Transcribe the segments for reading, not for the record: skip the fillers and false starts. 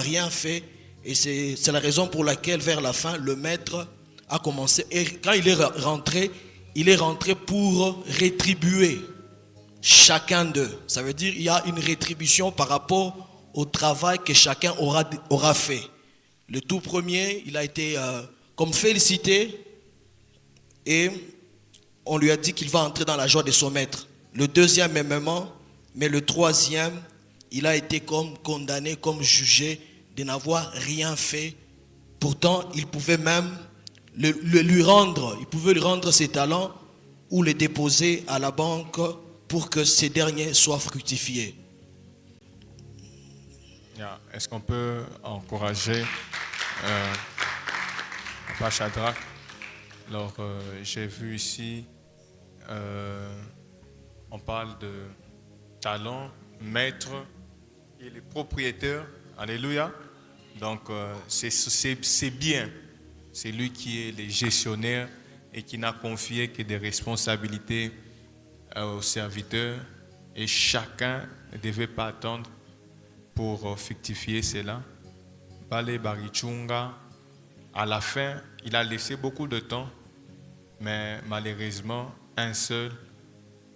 rien fait. Et c'est la raison pour laquelle, vers la fin, le maître a commencé. Et quand il est rentré pour rétribuer chacun d'eux. Ça veut dire qu'il y a une rétribution par rapport au travail que chacun aura fait. Le tout premier, il a été comme félicité et on lui a dit qu'il va entrer dans la joie de son maître. Le deuxième mêmement, mais le troisième, il a été comme condamné, comme jugé de n'avoir rien fait. Pourtant, il pouvait même lui rendre ses talents ou les déposer à la banque pour que ces derniers soient fructifiés. Est-ce qu'on peut encourager Papa Shadrach? Alors, j'ai vu ici, on parle de talent, maître et les propriétaires. Alléluia. Donc, c'est bien. C'est lui qui est le gestionnaire et qui n'a confié que des responsabilités aux serviteurs. Et chacun ne devait pas attendre pour fructifier cela. Bale Barichunga, à la fin, il a laissé beaucoup de temps, mais malheureusement, un seul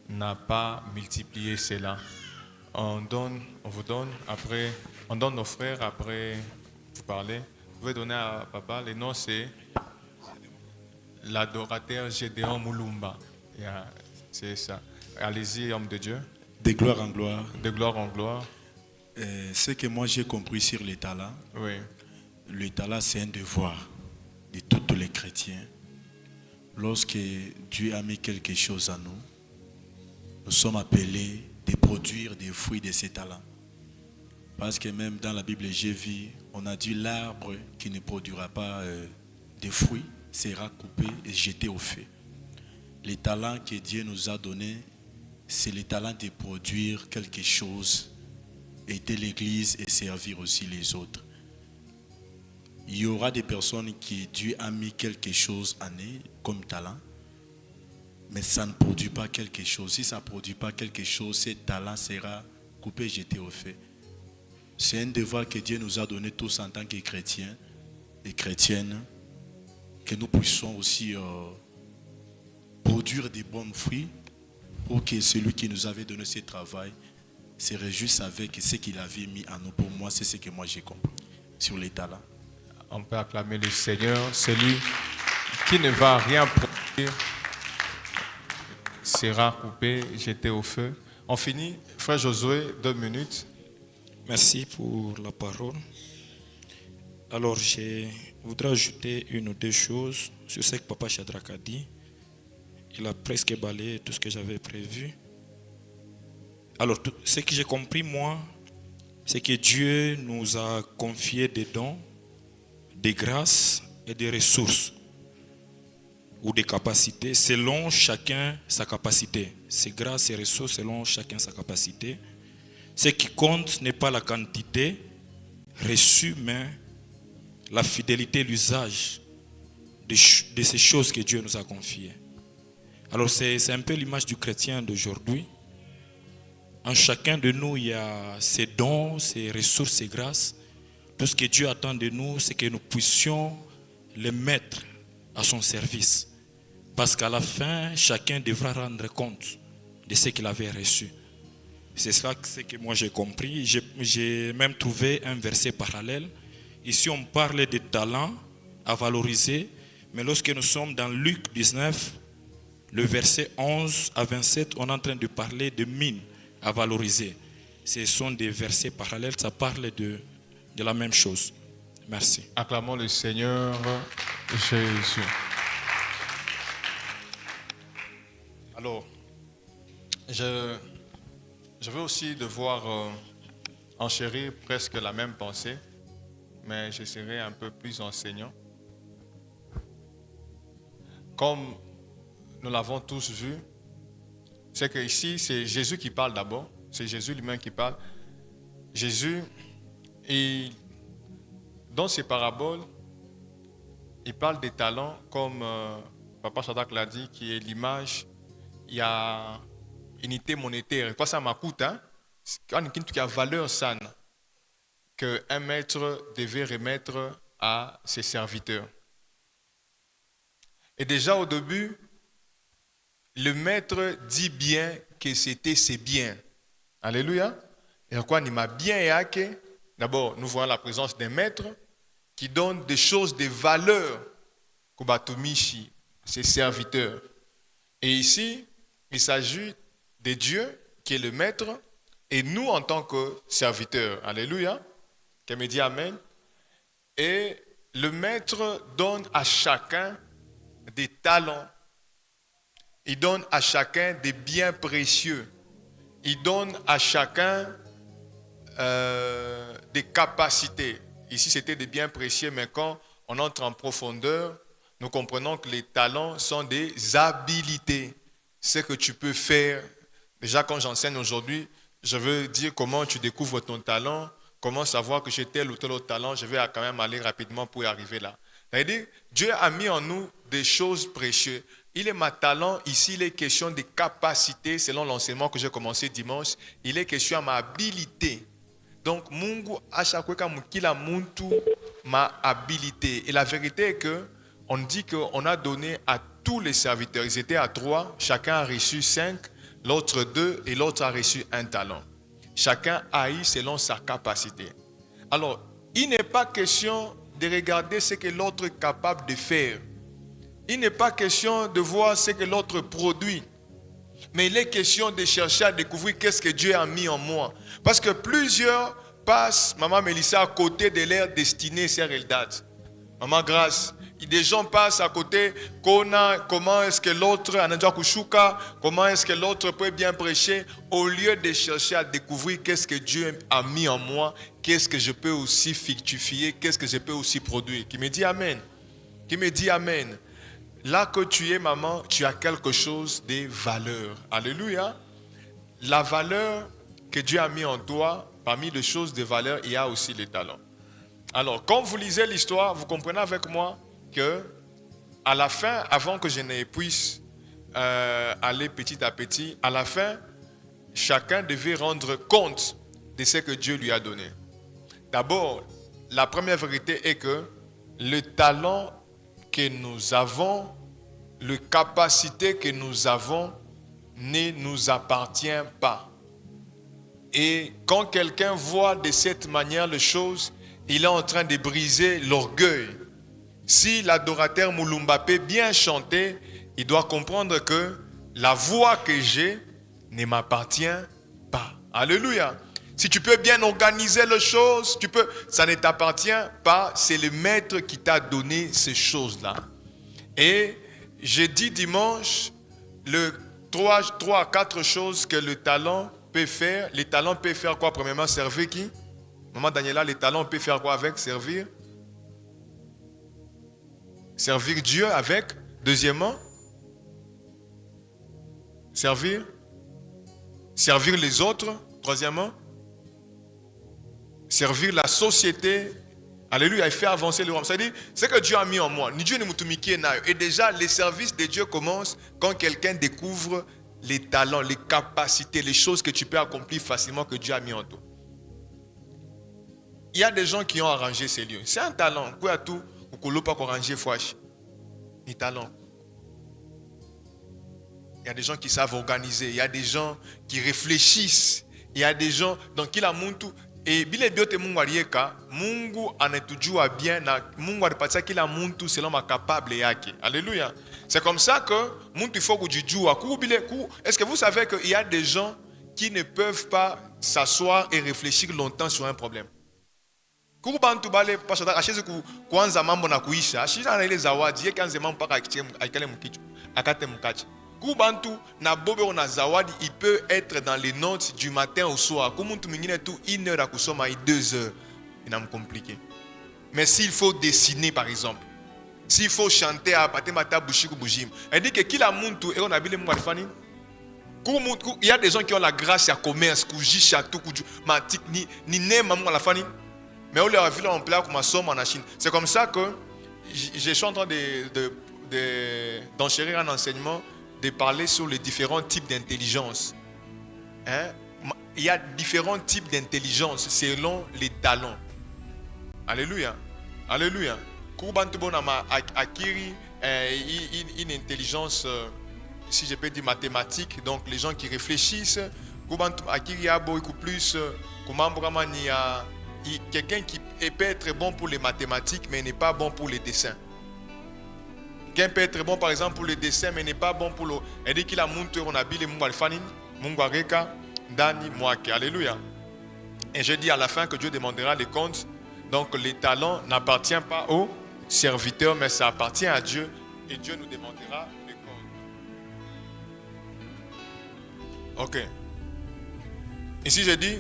n'a pas multiplié cela. On vous donne, après, on donne aux frères, après vous parlez. Vous pouvez donner à papa, le nom c'est l'adorateur Gédéon Moulumba. C'est ça. Allez-y, homme de Dieu. De gloire en gloire. De gloire en gloire. Ce que moi j'ai compris sur les talents, oui. Le talent c'est un devoir de tous les chrétiens. Lorsque Dieu a mis quelque chose à nous, nous sommes appelés de produire des fruits de ces talents. Parce que même dans la Bible, j'ai vu, on a dit l'arbre qui ne produira pas de fruits sera coupé et jeté au feu. Les talents que Dieu nous a donnés, c'est le talent de produire quelque chose, aider l'Église et servir aussi les autres. Il y aura des personnes qui Dieu a mis quelque chose en eux comme talent, mais ça ne produit pas quelque chose. Si ça ne produit pas quelque chose, ce talent sera coupé et jeté au feu. C'est un devoir que Dieu nous a donné tous en tant que chrétiens et chrétiennes, que nous puissions aussi produire des bons fruits pour que celui qui nous avait donné ce travail se réjouisse avec ce qu'il avait mis en nous. Pour moi, c'est ce que moi j'ai compris sur les talents. On peut acclamer le Seigneur, celui qui ne va rien produire sera coupé, jeté au feu. On finit. Frère Josué, 2 minutes. Merci pour la parole. Alors, je voudrais ajouter une ou deux choses sur ce que Papa Shadrach a dit. Il a presque balayé tout ce que j'avais prévu. Alors, ce que j'ai compris, moi, c'est que Dieu nous a confié des dons, des grâces et des ressources ou des capacités selon chacun sa capacité. Ces grâces et ressources selon chacun sa capacité. Ce qui compte n'est pas la quantité reçue, mais la fidélité, l'usage de ces choses que Dieu nous a confiées. Alors c'est un peu l'image du chrétien d'aujourd'hui. En chacun de nous, il y a ces dons, ces ressources, ces grâces. Tout ce que Dieu attend de nous, c'est que nous puissions les mettre à son service. Parce qu'à la fin, chacun devra rendre compte de ce qu'il avait reçu. C'est cela que moi j'ai compris. J'ai même trouvé un verset parallèle. Ici, on parle de talents à valoriser. Mais lorsque nous sommes dans Luc 19, le verset 11 à 27, on est en train de parler de mines à valoriser. Ce sont des versets parallèles, ça parle de la même chose. Merci. Acclamons le Seigneur Jésus. Alors, je veux aussi devoir enchérir presque la même pensée, mais je serai un peu plus enseignant. Comme nous l'avons tous vu, c'est que ici, c'est Jésus qui parle d'abord. C'est Jésus lui-même qui parle. Jésus, dans ses paraboles, il parle des talents, comme Papa Shadrach l'a dit, qui est l'image. Il y a unité monétaire. Quoi ça m'écoute, hein? Quand il y a valeur sana. qu'un maître devait remettre à ses serviteurs. Et déjà au début, le maître dit bien que c'était ses biens. Alléluia. Et quoi, il m'a bien yake. D'abord, nous voyons la présence d'un maître qui donne des choses de valeur Kubatumishi, ses serviteurs. Et ici, il s'agit de Dieu qui est le maître et nous en tant que serviteurs. Alléluia. Qu'elle me dit Amen. Et le maître donne à chacun des talents. Il donne à chacun des biens précieux. Il donne à chacun des capacités. Ici, c'était des biens précieux, mais quand on entre en profondeur, nous comprenons que les talents sont des habilités. Ce que tu peux faire. Déjà, quand j'enseigne aujourd'hui, je veux dire comment tu découvres ton talent, comment savoir que j'ai tel ou tel autre talent. Je vais quand même aller rapidement pour y arriver là. C'est-à-dire, Dieu a mis en nous des choses précieuses. Il est ma talent. Ici, il est question de capacité, selon l'enseignement que j'ai commencé dimanche. Il est question de ma habilité. Donc, Mungu achakweka mukila muntu ma habilité. Et la vérité est que on dit qu'on a donné à tous les serviteurs. Ils étaient à 3. Chacun a reçu 5, l'autre 2 et l'autre a reçu 1 talent. Chacun a eu selon sa capacité. Alors, il n'est pas question de regarder ce que l'autre est capable de faire. Il n'est pas question de voir ce que l'autre produit. Mais il est question de chercher à découvrir qu'est-ce que Dieu a mis en moi. Parce que plusieurs passent, Maman Mélissa, à côté de leur destinée, Sœur Eldad. Maman Grâce, des gens passent à côté, comment est-ce que l'autre, comment est-ce que l'autre peut bien prêcher, au lieu de chercher à découvrir qu'est-ce que Dieu a mis en moi, qu'est-ce que je peux aussi fructifier, qu'est-ce que je peux aussi produire. Qui me dit Amen. Qui me dit Amen. Là que tu es, maman, tu as quelque chose de valeur. Alléluia. La valeur que Dieu a mis en toi, parmi les choses de valeur, il y a aussi les talents. Alors, quand vous lisez l'histoire, vous comprenez avec moi que à la fin, avant que je ne puisse aller petit à petit, à la fin, chacun devait rendre compte de ce que Dieu lui a donné. D'abord, la première vérité est que le talent que nous avons, la capacité que nous avons ne nous appartient pas. Et quand quelqu'un voit de cette manière les choses, il est en train de briser l'orgueil. Si l'adorateur Moulumba peut bien chanter, il doit comprendre que la voix que j'ai ne m'appartient pas. Alléluia. Si tu peux bien organiser les choses, ça ne t'appartient pas. C'est le maître qui t'a donné ces choses-là. Et j'ai dit dimanche, 3 à 4 choses que le talent peut faire. Les talents peuvent faire quoi? Premièrement, servir qui? Maman Daniela, les talents peuvent faire quoi avec? Servir Dieu avec. Deuxièmement, servir les autres. Troisièmement, servir la société. Alléluia, il fait avancer le royaume. C'est-à-dire, ce que Dieu a mis en moi. Et déjà, les services de Dieu commencent quand quelqu'un découvre les talents, les capacités, les choses que tu peux accomplir facilement que Dieu a mis en toi. Il y a des gens qui ont arrangé ces lieux. C'est un talent. Quoi tout, ou pas arranger fouache. Des talents. Il y a des gens qui savent organiser. Il y a des gens qui réfléchissent. Il y a des gens donc il a muntu et bile biote Mungu alieka Mungu anatujua bien na Mungu alipatia kila muntu selon ma capable yake. Alléluia. C'est comme ça que muntu faut kujijua. Est-ce que vous savez qu'il y a des gens qui ne peuvent pas s'asseoir et réfléchir longtemps sur un problème? Kubantu bale pasha acheze kuanza mambo na kuisha. Ashira na ile zawadi yake anze mambo mpaka aikale mkicho. Akate mkachi. Kubantu na bobe ona zawadi, il peut être dans les notes du matin au soir. Comme tu mingine tout 1 heure à kusoma et 2 heures. Il n'a pas compliqué. Mais s'il faut dessiner par exemple, s'il faut chanter à patemata bushiku bujim, elle dit que kila muntu et on a bilé mwarfani. Il y a des gens qui ont la grâce à commerce, kuji château, kuju matik ni ne maman la fani. Mais on leur a vu en plat comme somme en Chine. C'est comme ça que je suis en train d'enchérir un enseignement, de parler sur les différents types d'intelligence. Il y a différents types d'intelligence selon les talents. Alléluia. Alléluia. Koubantoubonama akiri une intelligence, si je peux dire mathématique, donc les gens qui réfléchissent, Koubantou akiri abo plus, quelqu'un qui peut être bon pour les mathématiques mais n'est pas bon pour les dessins. Quelqu'un peut être bon par exemple pour les dessins mais n'est pas bon pour le. Elle dit qu'il a monté on habille les Mungwalfanin, Mungwareka, Dani, Mwake. Alléluia. Et je dis à la fin que Dieu demandera les comptes. Donc les talents n'appartiennent pas aux serviteurs mais ça appartient à Dieu et Dieu nous demandera les comptes. Ok. Ici je dis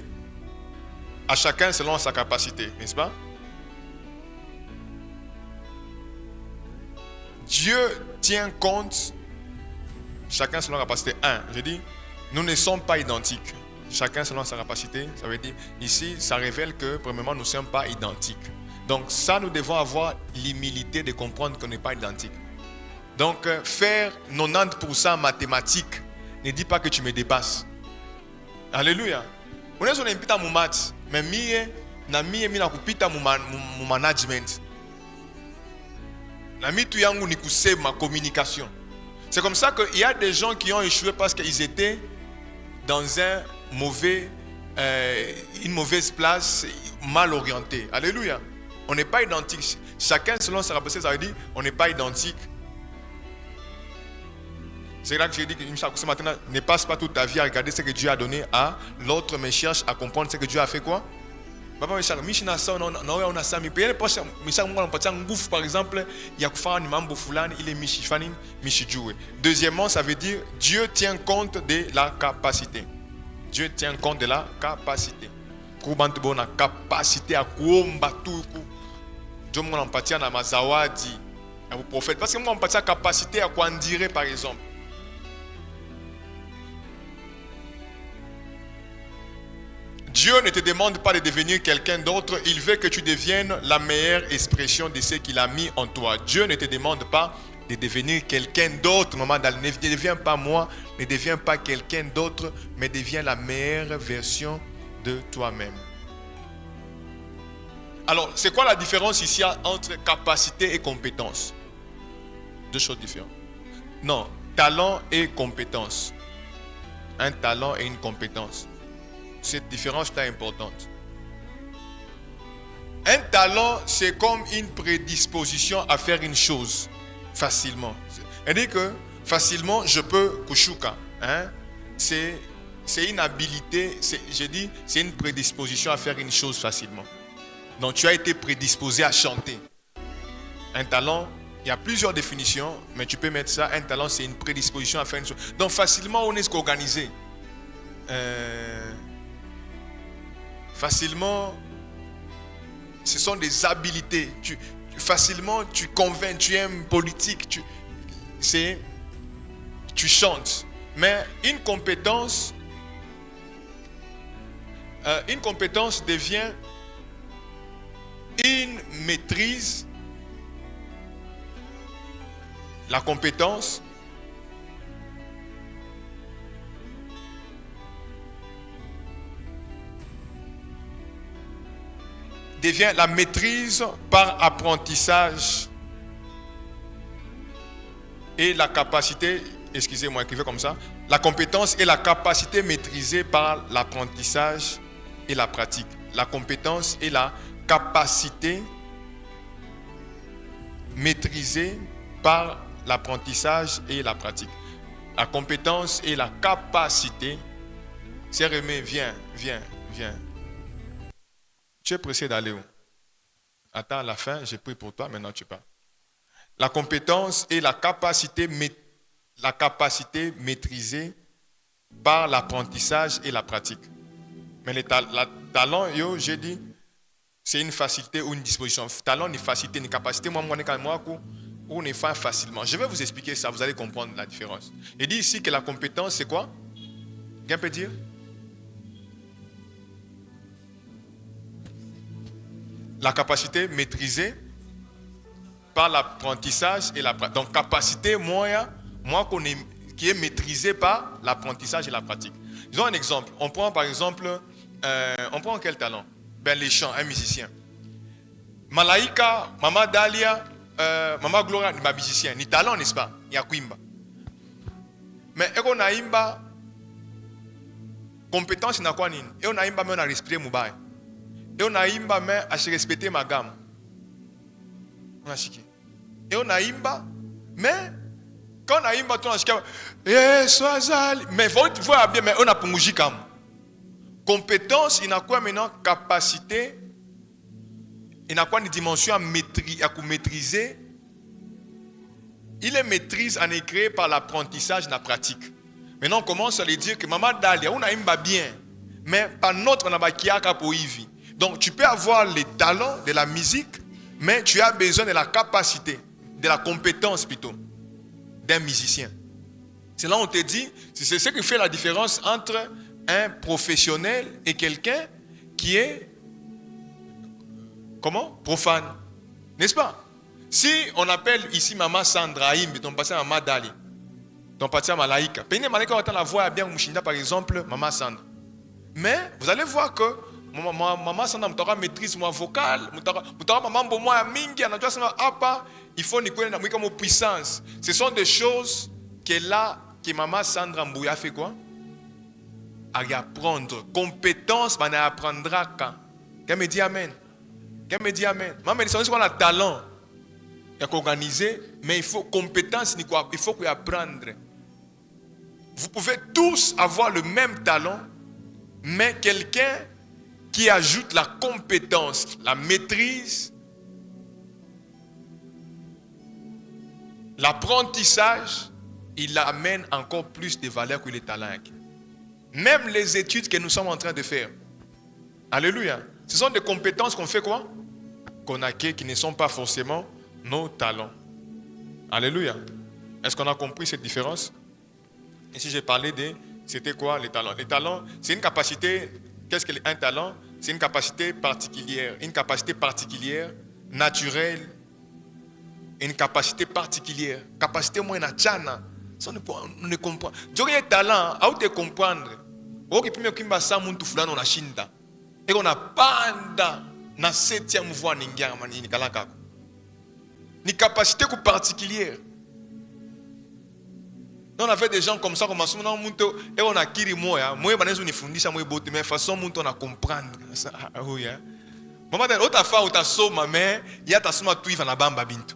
à chacun selon sa capacité, n'est-ce pas? Dieu tient compte, chacun selon sa capacité. Je dis, nous ne sommes pas identiques. Chacun selon sa capacité, ça veut dire, ici, ça révèle que, premièrement, nous ne sommes pas identiques. Donc, ça, nous devons avoir l'humilité de comprendre qu'on n'est pas identiques. Donc, faire 90% mathématiques ne dit pas que tu me dépasses. Alléluia. On est sur un pita maths, mais na kupita mu management. Na mi tu yangu ni kusave ma communication. C'est comme ça qu'il y a des gens qui ont échoué parce qu'ils étaient dans une mauvaise place, mal orientés. Alléluia. On n'est pas identiques. Chacun selon sa capacité, ça veut dire on n'est pas identiques. C'est là que j'ai dit que ce matin, ne passe pas toute ta vie à regarder ce que Dieu a donné à l'autre, mais cherche à comprendre ce que Dieu a fait quoi. Par exemple, il est deuxièmement, ça veut dire Dieu tient compte de la capacité. Dieu tient compte de la capacité. Capacité à Dieu m'a empathie à mazawadi à vos prophètes. Parce que moi, empathie à capacité à quoi en dire par exemple. Dieu ne te demande pas de devenir quelqu'un d'autre, il veut que tu deviennes la meilleure expression de ce qu'il a mis en toi. Dieu ne te demande pas de devenir quelqu'un d'autre, maman. Ne deviens pas moi, ne deviens pas quelqu'un d'autre, mais deviens la meilleure version de toi-même. Alors, c'est quoi la différence ici entre capacité et compétence? Deux choses différentes. Non, talent et compétence. Un talent et une compétence. Cette différence est importante. Un talent, c'est comme une prédisposition à faire une chose facilement. C'est-à-dire que facilement, je peux kushuka. C'est une habilité, c'est une prédisposition à faire une chose facilement. Donc tu as été prédisposé à chanter. Un talent, il y a plusieurs définitions, mais tu peux mettre ça. Un talent, c'est une prédisposition à faire une chose. Donc facilement, on est organisé. Facilement, ce sont des habilités. Facilement, tu convaincs, tu aimes politique, tu chantes. Mais une compétence devient une maîtrise. La compétence devient la maîtrise par apprentissage et la capacité, excusez-moi, écrivez comme ça, la compétence et la capacité maîtrisée par l'apprentissage et la pratique. La compétence et la capacité maîtrisée par l'apprentissage et la pratique. La compétence et la capacité. C'est Rémi, viens. Tu es pressé d'aller où? Attends, à la fin, j'ai pris pour toi, maintenant tu pars. La compétence et la capacité maîtrisée par l'apprentissage et la pratique. Mais le talent, j'ai dit, c'est une facilité ou une disposition. Talent, une facilité, une capacité. Moi, on est fait facilement. Je vais vous expliquer ça, vous allez comprendre la différence. Il dit ici que la compétence, c'est quoi? Quelqu'un peut dire? La capacité maîtrisée par l'apprentissage et la pratique. Donc, capacité, qui est maîtrisée par l'apprentissage et la pratique. Disons un exemple. On prend par exemple, on prend quel talent? Les chants, un musicien. Malaika, Maman Dalia, Maman Gloria, ni musicien, ni talent, n'est-ce pas? Il y a kuimba. Mais on a imba compétence na quoi nini? Et on a imba mais on a respecté moubaï. Et on a imba mais à se respecter ma gamme. On a chiqué. Et on a imba mais quand on a imba on a chiqué. Eh soazali. Mais faut voir bien mais on a punguji comme. Compétence il a quoi maintenant capacité. Il a quoi une dimension à maîtriser. Il est maîtrise en écrit par l'apprentissage de la pratique. Maintenant, on commence à lui dire que Maman Dalia, on a imba bien, mais pas notre on a bakiaka pour Ivi. Donc, tu peux avoir les talents de la musique, mais tu as besoin de la capacité, de la compétence plutôt, d'un musicien. C'est là où on te dit, c'est ce qui fait la différence entre un professionnel et quelqu'un qui est, comment? Profane. N'est-ce pas? Si on appelle ici Maman Sandra Imbi, ton passé à Maman Dali, ton passé à Malaika, Péné Malaika va entendre la voix bien Mouchinda par exemple, Maman Sandra. Mais vous allez voir que Maman Sandra m'aura maîtrise moi vocale, m'aura maman bon moi mingi, anajua sema hapa, il faut nikuwe na mwika mo puissance. Ce sont des choses que Maman Sandra Mbouya fait quoi? À apprendre. Compétence, on apprendra quand. Qu'elle me dit amen. Qu'elle me dit amen. Maman me dit qu'on a talent. Il y a qu'organiser, mais il faut compétence, il faut qu'on apprendre. Vous pouvez tous avoir le même talent, mais quelqu'un qui ajoute la compétence, la maîtrise, l'apprentissage, il amène encore plus de valeur que les talents. Même les études que nous sommes en train de faire. Alléluia. Ce sont des compétences qu'on fait quoi? Qu'on acquiert, qui ne sont pas forcément nos talents. Alléluia. Est-ce qu'on a compris cette différence? Et si j'ai parlé de, c'était quoi les talents? Les talents, c'est une capacité, qu'est-ce qu'un talent? C'est une capacité particulière, naturelle, une capacité particulière. Capacité moins natchana. Ça on ne comprend. J'aurais un talent, à où te comprendre? Au qui peut me ça mon tout fulano na shinda. Et on a panda na 7e voie ningia mani kalaka. Ni capacité particulière. On avait des gens comme ça, comme ça, et on a kiri moya. Moi, je suis fundisha moi bote, mais façon on a comprendre. Oui, hein. Maman, autre fois, autre soma, mais il y a ta soma tout, il va na bamba bintu.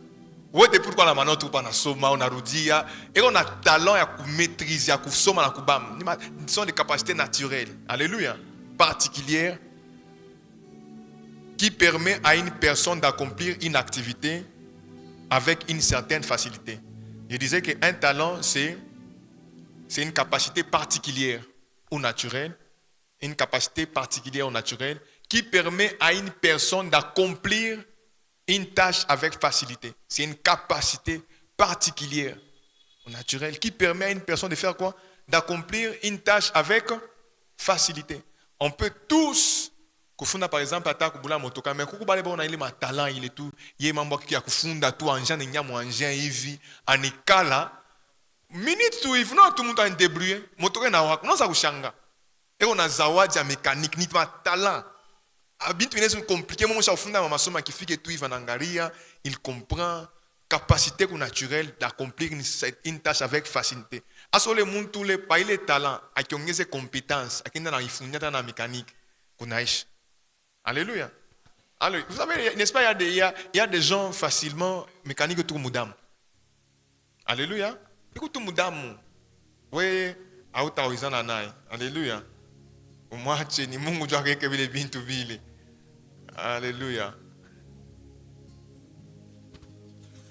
Ouais, c'est pourquoi la mano tout pas na soma, on a rudia, et on a talent à maîtriser, à soma na kubam. Ce sont des capacités naturelles. Alléluia. Particulières qui permet à une personne d'accomplir une activité avec une certaine facilité. Je disais qu'un talent, c'est une capacité particulière ou naturelle, qui permet à une personne d'accomplir une tâche avec facilité. C'est une capacité particulière ou naturelle qui permet à une personne de faire quoi? D'accomplir une tâche avec facilité. On peut tous kufunda par exemple ata kubula motoka mais kukubale bona ile matalent ile tu ye mambo ya kufunda tu anja na nyamu anja hivi anikala minute tu hivi no tu mtu andebrouiller motoka na wako noza kushanga eko na zawadi ya mécanique ni talent abintu inaweza compliqué moi je kufunda mama masomo akifike tu hivi anaangalia il comprend capacité naturelle d'accomplir une tâche avec facilité asole muntu le pa ile talent akiongeze compétence akienda na ifunda na mécanique kunaishi. Alléluia. Alors, vous savez, n'est-ce pas, il y a des gens facilement mécaniques tout moudam. Alléluia. Écoute tout moudam. Oui, auta oizana nai. Alléluia. Moi, je ni mungu doit rekebile bintu bile. Alléluia.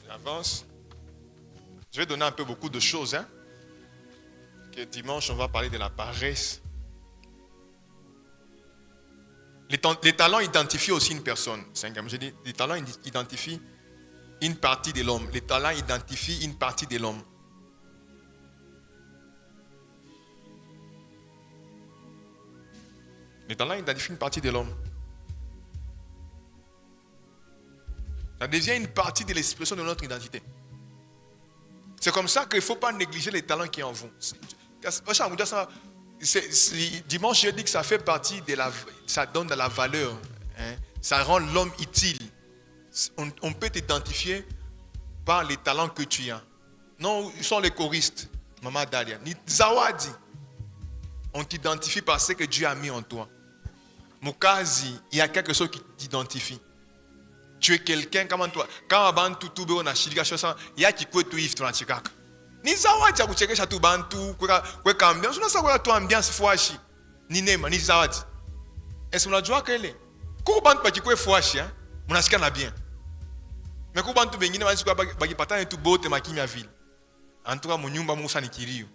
J'avance. Je vais donner un peu beaucoup de choses. Hein. Que dimanche, on va parler de la paresse. Les talents identifient aussi une personne. Je dis, les talents identifient une partie de l'homme. Les talents identifient une partie de l'homme. Les talents identifient une partie de l'homme. Ça devient une partie de l'expression de notre identité. C'est comme ça qu'il ne faut pas négliger les talents qui en vont. Dimanche, je dis que ça fait partie de ça donne de la valeur. Hein. Ça rend l'homme utile. On peut t'identifier par les talents que tu as. Non, ils sont les choristes, Maman Dalia. Ni zawadi. On t'identifie par ce que Dieu a mis en toi. Mukazi, il y a quelque chose qui t'identifie. Tu es quelqu'un comme toi. Quand avant tout on a chilika chose, il y a qui quoi tout if dans chikaka. Ni zawadi ya kuchekesha tu bantu, kwa ambiance, unasa kwa tu ambiance fwashi. Ni nema, ni zawadi. Est-ce que unajua kile? Kwa bantu pa kikwe fwashi, mnasikia na bien. Mais kwa bantu bengine basi kwa bagipatana tu bote makimya vile. En tout cas, mon nyumba musa ni kilio.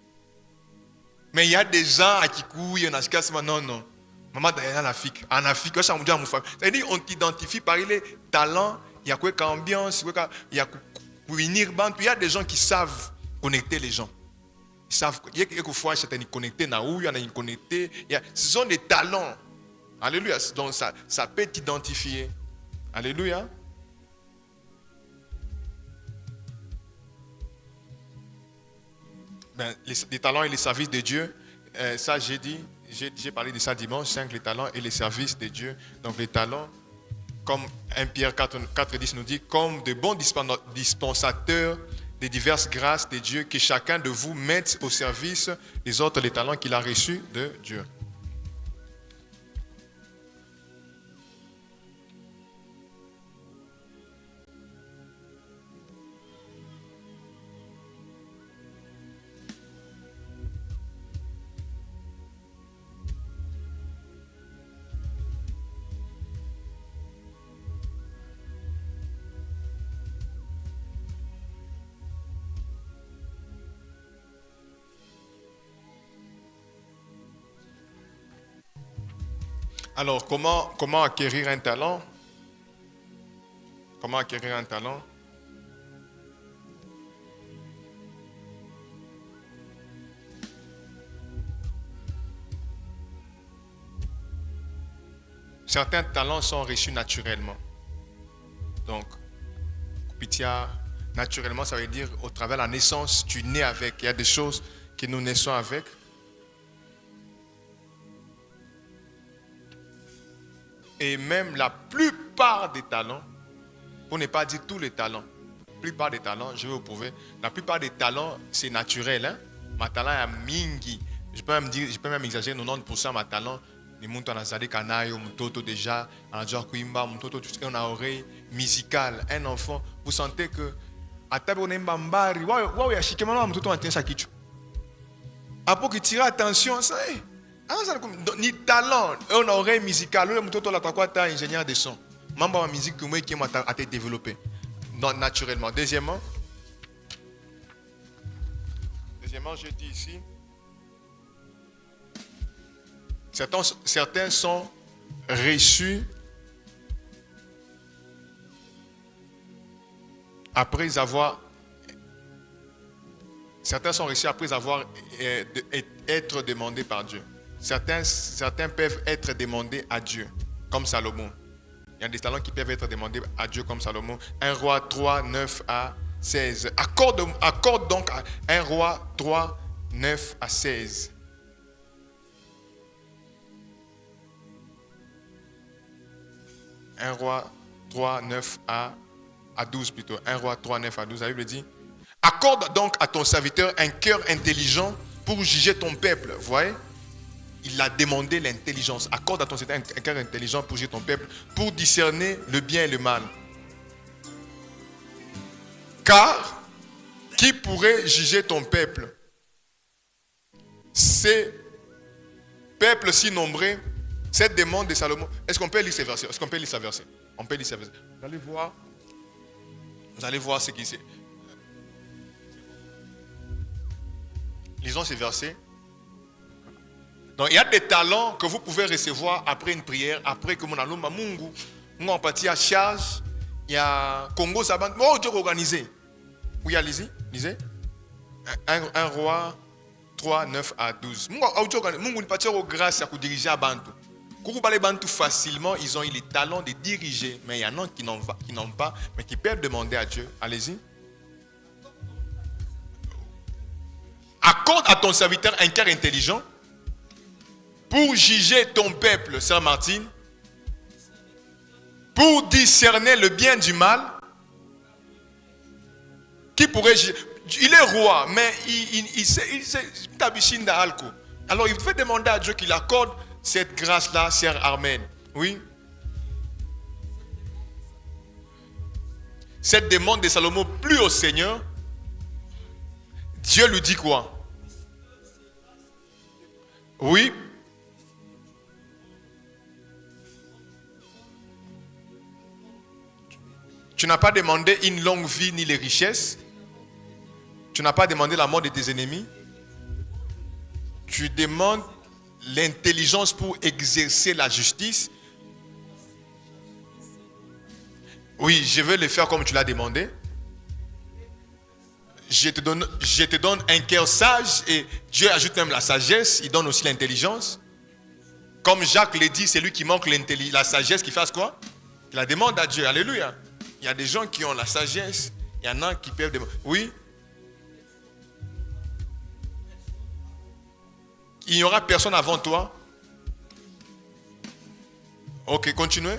Mais il y a des gens à qui couillent, unasikia sema non. Maman Diana la fille, en Afrique, c'est-à-dire on t'identifie par les talents, il y a quoi qu'ambiance, il y a il y a des gens qui savent connecter les gens. Ils savent, il y a quelquefois c'est connecté na où, il y en a connecté, ce sont des talents. Alléluia, donc ça peut t'identifier. Alléluia. Ben, les talents et les services de Dieu, ça j'ai dit. J'ai parlé de ça dimanche, 5 les talents et les services de Dieu. Donc les talents, comme 1 Pierre 4:10 nous dit, comme de bons dispensateurs des diverses grâces de Dieu, que chacun de vous mette au service des autres les talents qu'il a reçus de Dieu. Alors, comment acquérir un talent? Comment acquérir un talent? Certains talents sont reçus naturellement. Donc, Kupitia, naturellement, ça veut dire au travers de la naissance, tu nais avec. Il y a des choses que nous naissons avec. Et même la plupart des talents, pour ne pas dire tous les talents, la plupart des talents, je vais vous prouver, la plupart des talents, c'est naturel. Hein? Ma talent est mingi. Je peux même exagérer 90% de ma talent. Les gens qui ont kanayo, mtoto déjà, anajua kuimba, mtoto on a oreille musicale. Un enfant, vous sentez que à table on aime bambari, waouh ya shikemano mtoto antien sa kichu. Après qu'il tire attention, ça est. Ni talent, on a oreille musicale, le mtoto la takwa ta ingénieur de son. Mambo ma musique que moi qui m'a été développé naturellement. Deuxièmement, je dis ici, certains sont reçus après avoir être demandés par Dieu. Certains peuvent être demandés à Dieu, comme Salomon. Il y a des talents qui peuvent être demandés à Dieu, comme Salomon. 1 Roi 3, 9 à 16. Accorde donc à 1 Roi 3, 9 à 16. Un roi 3, 9 à 12 plutôt. 1 Roi 3, 9 à 12. La Bible dit, accorde donc à ton serviteur un cœur intelligent pour juger ton peuple. Vous voyez? Il a demandé l'intelligence. Accorde à ton serviteur un cœur intelligent pour juger ton peuple, pour discerner le bien et le mal. Car, qui pourrait juger ton peuple? Ces peuples si nombreux, cette demande de Salomon. Est-ce qu'on peut lire ces versets? On peut lire ces versets. Vous allez voir ce qui c'est. Lisons ces versets. Donc il y a des talents que vous pouvez recevoir après une prière, après que mon alumba mungu, on partit à charge, il y a Congo Saban, oh Dieu organisé. Oui, allez-y, lisez. 1 Roi 3, 9 à 12. Mungu partit au grâce à diriger à Bantu. Quand vous parlez Bantu facilement, ils ont eu les talents de diriger, mais il y en a qui n'ont pas, mais qui peuvent demander à Dieu. Allez-y. Accorde à ton serviteur un cœur intelligent pour juger ton peuple, Sœur Martine. pour discerner le bien du mal. Qui pourrait... Il est roi, mais il sait Tabishinda Alko. Alors il devait demander à Dieu qu'il accorde cette grâce-là, sœur Armène. Oui. Cette demande de Salomon plut au Seigneur. Dieu lui dit quoi? Oui. Tu n'as pas demandé une longue vie ni les richesses. Tu n'as pas demandé la mort de tes ennemis. Tu demandes l'intelligence pour exercer la justice. Oui, je vais le faire comme tu l'as demandé. Je te donne un cœur sage et Dieu ajoute même la sagesse, il donne aussi l'intelligence. Comme Jacques l'a dit, c'est lui qui manque la sagesse qui fasse quoi? Il la demande à Dieu. Alléluia. Il y a des gens qui ont la sagesse, il y en a qui peuvent demander. Oui. Il n'y aura personne avant toi. Ok, continuez.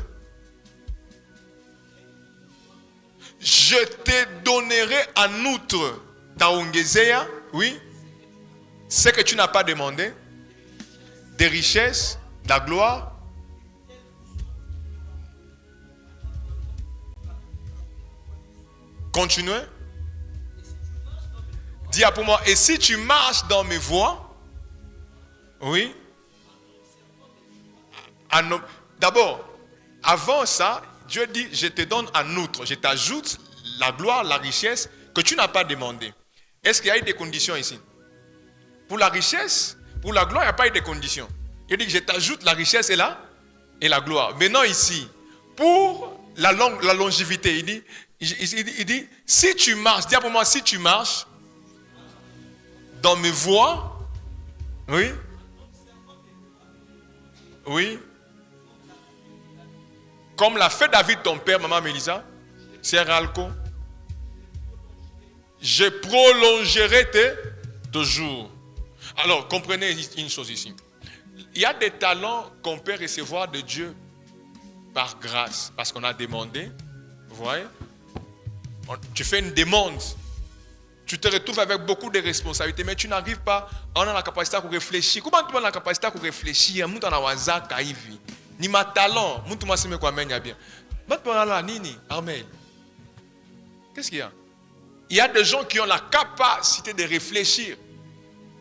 Je te donnerai en outre ta ongezea, oui, ce que tu n'as pas demandé, des richesses, de la gloire. Continuez. Dis pour moi, et si tu marches dans mes voies, oui, d'abord, avant ça, Dieu dit, je te donne en outre, je t'ajoute la gloire, la richesse que tu n'as pas demandé. Est-ce qu'il y a eu des conditions ici? Pour la richesse, pour la gloire, il n'y a pas eu de conditions. Il dit, je t'ajoute la richesse et la gloire. Maintenant ici, pour la longévité, il dit, si tu marches, dis pour moi, si tu marches dans mes voies, oui, oui, comme l'a fait David, ton père, maman Mélisa, sœur Alco, je prolongerai tes jours. Alors, comprenez une chose ici. Il y a des talents qu'on peut recevoir de Dieu par grâce, parce qu'on a demandé. Vous voyez? Tu fais une demande. Tu te retrouves avec beaucoup de responsabilités, mais tu n'arrives pas à avoir la capacité à réfléchir. Comment tu as la capacité à réfléchir? Ni ma talent, bien. Amen. Qu'est-ce qu'il y a? Il y a des gens qui ont la capacité de réfléchir.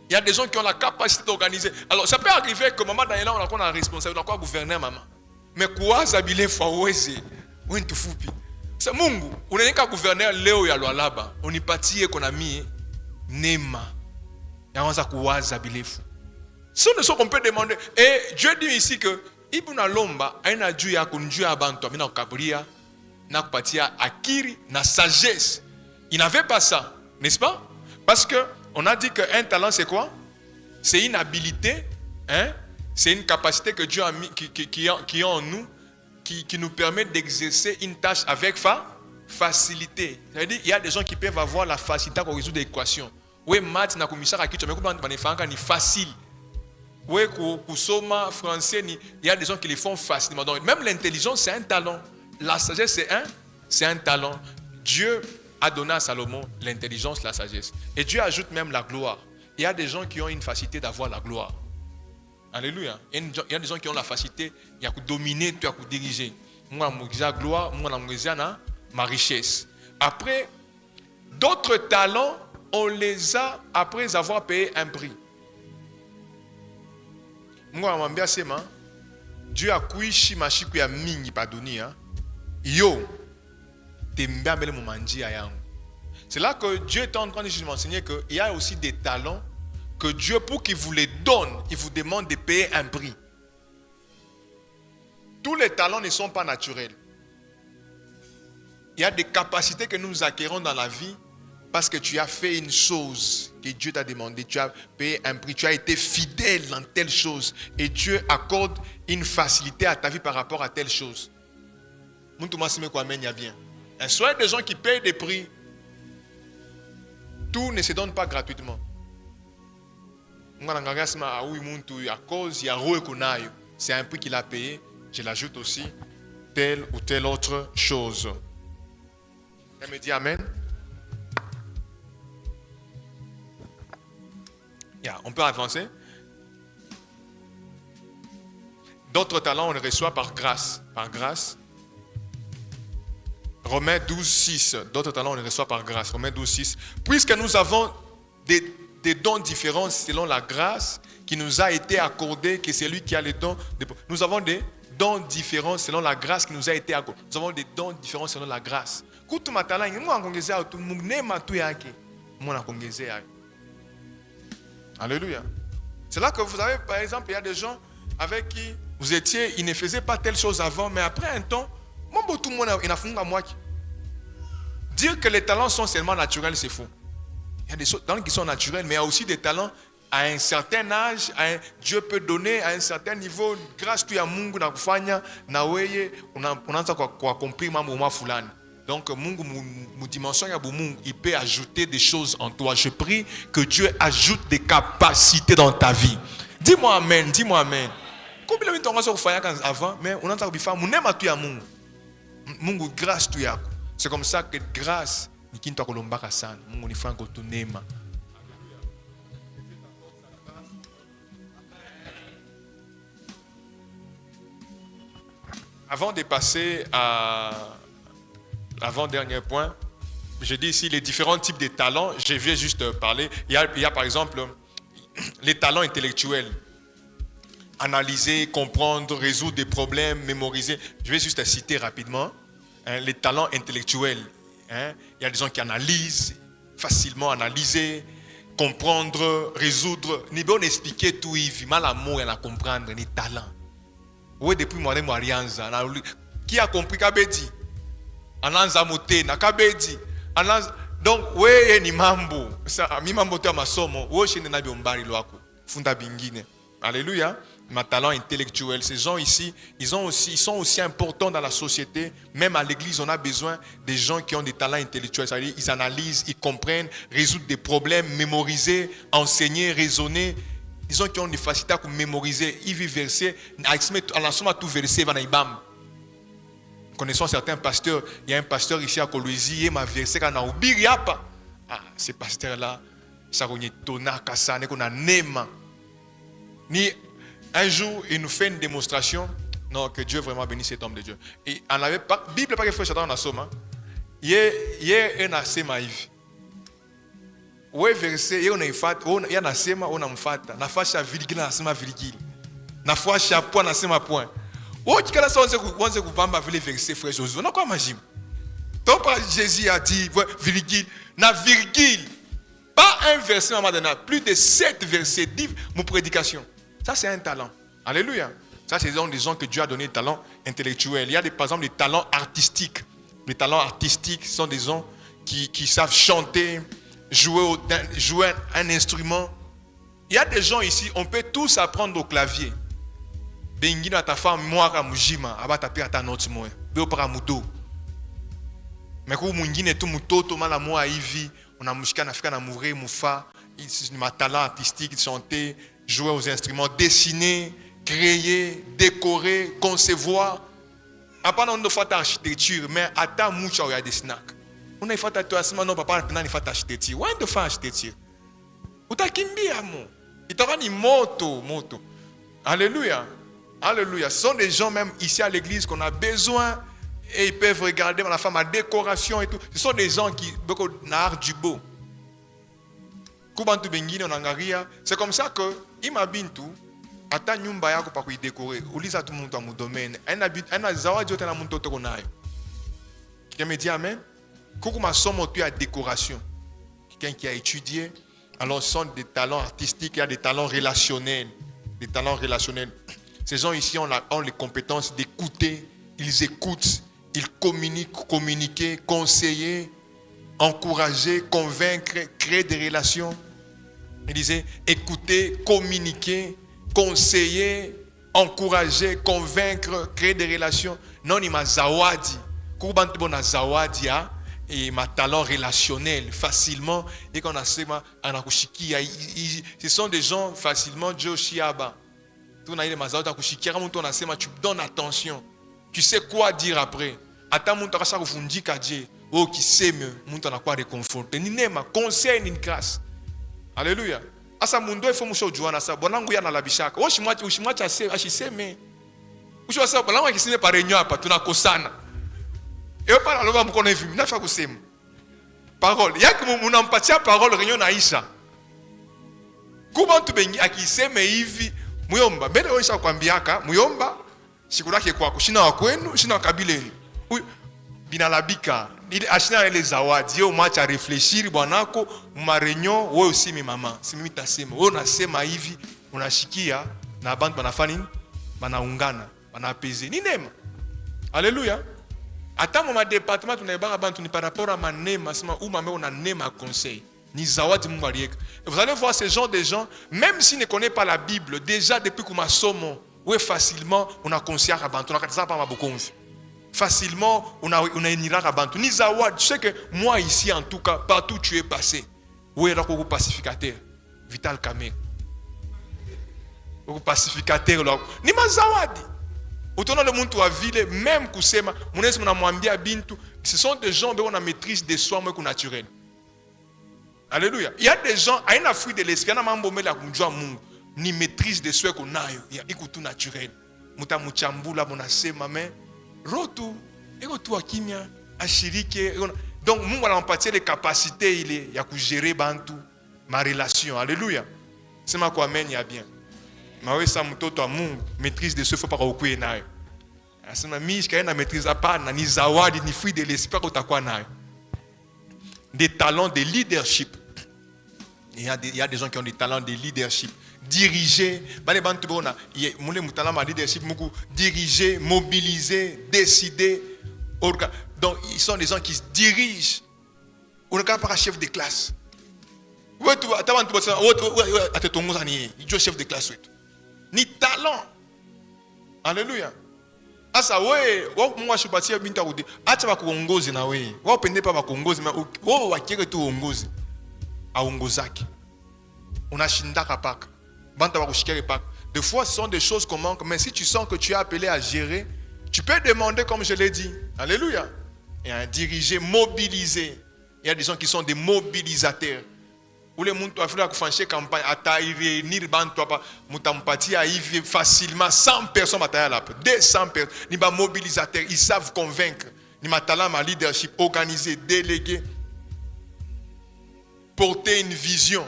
Il y a des gens qui ont la capacité d'organiser. Alors, ça peut arriver que maman Daniela, on a la responsabilité, on a quoi gouverner maman. Mais quoi, Zabile Faweze, ou une tufupi. C'est Mungu. On n'est qu'à gouverner Léo Yalo là-bas. On y partit qu'on a mis Nema. Et on a quoi Zabile Fou. Ce sont des choses qu'on peut demander. Et Dieu dit ici que Ibuna Lomba, aina Dieu ya kunjua abantu, amina kabria, na kupatia akiri, na sagesse. Il n'avait pas ça, n'est-ce pas? Parce que on a dit qu'un talent c'est quoi? C'est une habilité, hein? C'est une capacité que Dieu a mis, qui est en nous, qui nous permet d'exercer une tâche avec facilité. C'est-à-dire il y a des gens qui peuvent avoir la facilité à résoudre des équations. Oui, maths na commissaire à qui tu me ni facile. Oui, kusoma français, il y a des gens qui les font facilement. Donc, même l'intelligence, c'est un talent. La sagesse, c'est un talent. Dieu a donné à Salomon l'intelligence, la sagesse. Et Dieu ajoute même la gloire. Il y a des gens qui ont une facilité d'avoir la gloire. Alléluia. Il y a des gens qui ont la facilité de dominer, de diriger. Moi, j'ai la gloire, moi, j'ai ma richesse. Après, d'autres talents, on les a après avoir payé un prix. Moi, je suis Dieu a kuishi mashiku ya mingi pa dunia. Yo, tembea mbele mumanjia yangu. C'est là que Dieu est en train de m'enseigner qu'il y a aussi des talents que Dieu, pour qu'il vous les donne, il vous demande de payer un prix. Tous les talents ne sont pas naturels. Il y a des capacités que nous acquérons dans la vie parce que tu as fait une chose que Dieu t'a demandé, tu as payé un prix, tu as été fidèle dans telle chose et Dieu accorde une facilité à ta vie par rapport à telle chose. Soyez des gens qui payent des prix. Tout ne se donne pas gratuitement. C'est un prix qu'il a payé, je l'ajoute aussi. telle ou telle autre chose. Elle me dit Amen. Yeah, on peut avancer. D'autres talents, on les reçoit par grâce. Par grâce. Romains 12, 6. D'autres talents, on les reçoit par grâce. Romains 12, 6. Puisque nous avons des dons différents selon la grâce qui nous a été accordée, que c'est lui qui a les dons. Nous avons des dons différents selon la grâce qui nous a été accordée. Nous avons des dons différents selon la grâce. Alléluia. C'est là que vous avez, par exemple, il y a des gens avec qui vous étiez, ils ne faisaient pas telle chose avant, mais après un temps, tout le monde a moi. Dire que les talents sont seulement naturels, c'est faux. Il y a des talents qui sont naturels, mais il y a aussi des talents à un certain âge, Dieu peut donner à un certain niveau, grâce à Mungu na kufanya na weye, unaanza kwa accomplir mambo fulani. Donc, mon dimension, il peut ajouter des choses en toi. Je prie que Dieu ajoute des capacités dans ta vie. Dis-moi Amen, dis-moi Amen. Combien de temps on a fait avant, mais on a fait Mungu grâce tu yako. C'est comme ça que grâce ni kinto kolombaka sana. Mungu ni franco tunema. Avant de passer à l'avant-dernier point, je dis ici les différents types de talents. Je vais juste parler. Il y a par exemple les talents intellectuels. Analyser, comprendre, résoudre des problèmes, mémoriser. Je vais juste citer rapidement les talents intellectuels. Il y a des gens qui analysent, facilement analyser, comprendre, résoudre. Ni bon expliquer tout, il mal amour et la comprendre, ni talent. Oui, depuis moi, qui a compris Kabedi? Ananza moté, na Kabedi. Donc, oui, ni mambo. Mi mambo te masomo. Oui, chez Nenabi Ombari Loako. Funda Bingine. Alléluia. Ma talent intellectuel. Ces gens ici, ils sont aussi importants dans la société. Même à l'église, on a besoin des gens qui ont des talents intellectuels. C'est-à-dire, ils analysent, ils comprennent, résoudre des problèmes, mémoriser, enseigner, raisonner. Ils ont qui ont des facilités à mémoriser. Ils vivent verser. À la somme, tout verser, va naïbam. Connaissons certains pasteurs. Il y a un pasteur ici à Kolwezi, il m'a versé quand on a oublié. Ah, ces pasteurs-là, ça qu'on est tonaka, ça qu'on a nema. Ni un jour, il nous fait une démonstration. Non, que Dieu vraiment bénisse cet homme de Dieu. Et on avait pas, Bible pas que frère Satan en a somme. Il y a un assez maïf. Ouais verset, il y a un fat, il y a un asema, on a un fat. Na fasha virgule, na asema virgule. Na fasha point, na asema point. Oh, tu connais ça, on se coupamba avec les versets, frère Josué. On a quoi imagine? Donc, Jésus a dit, virgule, na virgule. Pas un verset, plus de 7 versets, 10 mon prédication. Ça, c'est un talent. Alléluia. Ça, c'est des gens que Dieu a donné des talents intellectuels. Il y a par exemple des talents artistiques. Les talents artistiques sont des gens qui savent chanter, jouer un instrument. Il y a des gens ici, on peut tous apprendre au clavier. Bengina ta femme moi mujima abata pia ta note moya. Be opara mudo. Mais ko mwingine tu mutoto mala moa hivi, unamushika nafika na mure mufa, il ma talent artistique, chanter, jouer aux instruments, dessiner, créer, décorer, concevoir. Apana on fait architecture, mais ata mucha ya dessiner. On a fait toi asma non papa na fait architecture. Ouais de faire architecture. Utakimbia mo. Itara ni moto. Alléluia. Alléluia. Ce sont des gens même ici à l'église qu'on a besoin et ils peuvent regarder la femme à décoration et tout. Ce sont des gens qui beaucoup n'art du beau. C'est comme ça que imabintu ata nyumba yako pa kuidécorer. Uliza tout monde dans mon domaine. Un zawadi yote na muntu to konayo. Quelqu'un me dit amen. Kokuma somo tu à décoration. Quelqu'un qui a étudié, alors ce sont des talents artistiques, il y a des talents relationnels, des talents relationnels. Ces gens ici ont les compétences d'écouter, ils écoutent, ils communiquer, conseiller, encourager, convaincre, créer des relations. Il disait écouter, communiquer, conseiller, encourager, convaincre, créer des relations. Non, il m'a zawadi. Kubantu bona zawadi et ma talent relationnel facilement et qu'on a ce sont des gens facilement Joshiaba. Tu donnes attention. Tu sais quoi dire après. Attends, mon temps, ça refondit qu'à Dieu. Oh, qui sait, mon temps, quoi réconforter. Ni nema, conseil, ni grâce. Alléluia. Asa mundo il faut moucho juana sa bonangu ya na labishaka. Ushimwacha ashiseme. Ushwasa bonangu akiseme pa réunion hapa tunakosana. Et pas la loi mkono hivi, mnafa kusema. Parole. Yaki munampatia parole réunion naisha. Kuba mtu bengi akiseme hivi, muyomba. Mbele oisha kwambiaka, muyomba shikurake kwako, shina wa kwenu, shina wa kabila yenu. Binalabika. Ili ashina ile zawadi, yo mwacha réfléchir bwanako, ma réunion, wewe usimi mama, si mimi tasema. Wewe unasema hivi, unashikia na bantu banafanya nini? Banaungana, banapeze. Ni neema. Alléluia. Hata mu département tunaibaka bantu ni par rapport à manema, sema ou mame on a nema conseil. Ni zawadi Mungu alieka. Vous allez voir ce genre de gens, même s'ils ne connaissent pas la Bible, déjà depuis qu'on somo, ouais facilement on a conseillé à bantu, on a katisa pa mabokonfi. Facilement, on a une ira à bantu. Ni zawad, tu sais que moi ici en tout cas, partout où tu es passé, où est le pacificateur, Vital Kamé. Le pacificateur là. Ni ma zawadi. Autour le monde à ville, même kusema, mon ex m'a mwambia bintu, ce sont des gens qui ont la maîtrise des soins moins naturels. Alléluia. Il y a des gens, à un fruit de l'esprit, na mambo mela kumjua Mungu, ni maîtrise des soins qu'on a, il y a ikutu naturel. Muta muchambula monasema mais rotu, eko tu akimia, ashirike. Donc, Mungu a empathie les capacités, il y a que gérer bantu, ma relation. Alléluia. C'est ma quoi amen, il y a bien. Ma oui, ça mtoto à Mungu, maîtrise de ce faut pas okuye nayo. C'est ma mise qui a une maîtrise à part, ni zawadi, ni fruit de l'esprit otakwa nayo. Des talents de leadership. Il y a des gens qui ont des talents de leadership. Diriger, diriger, mobiliser, décider. Donc, ils sont des gens qui se dirigent. On n'est pas chef de classe. Tu es chef de classe. Ni talent. Alléluia. Asa we, moi je suis parti à Bintaoudi. Acha ba kuongozi na we. Wa pende pa ba kuongozi, mais wo wakire tu ongozi. A ongozaki. On a shindaka paka. Des fois, ce sont des choses qu'on manque, mais si tu sens que tu es appelé à gérer, tu peux demander, comme je l'ai dit. Alléluia. Et à diriger, mobiliser. Il y a des gens qui sont des mobilisateurs. Où les gens ont fait la campagne, à réunir facilement 100 personnes, 200 personnes. Ils sont mobilisateurs, ils savent convaincre. Ils ont talent à leadership, organiser, déléguer, porter une vision.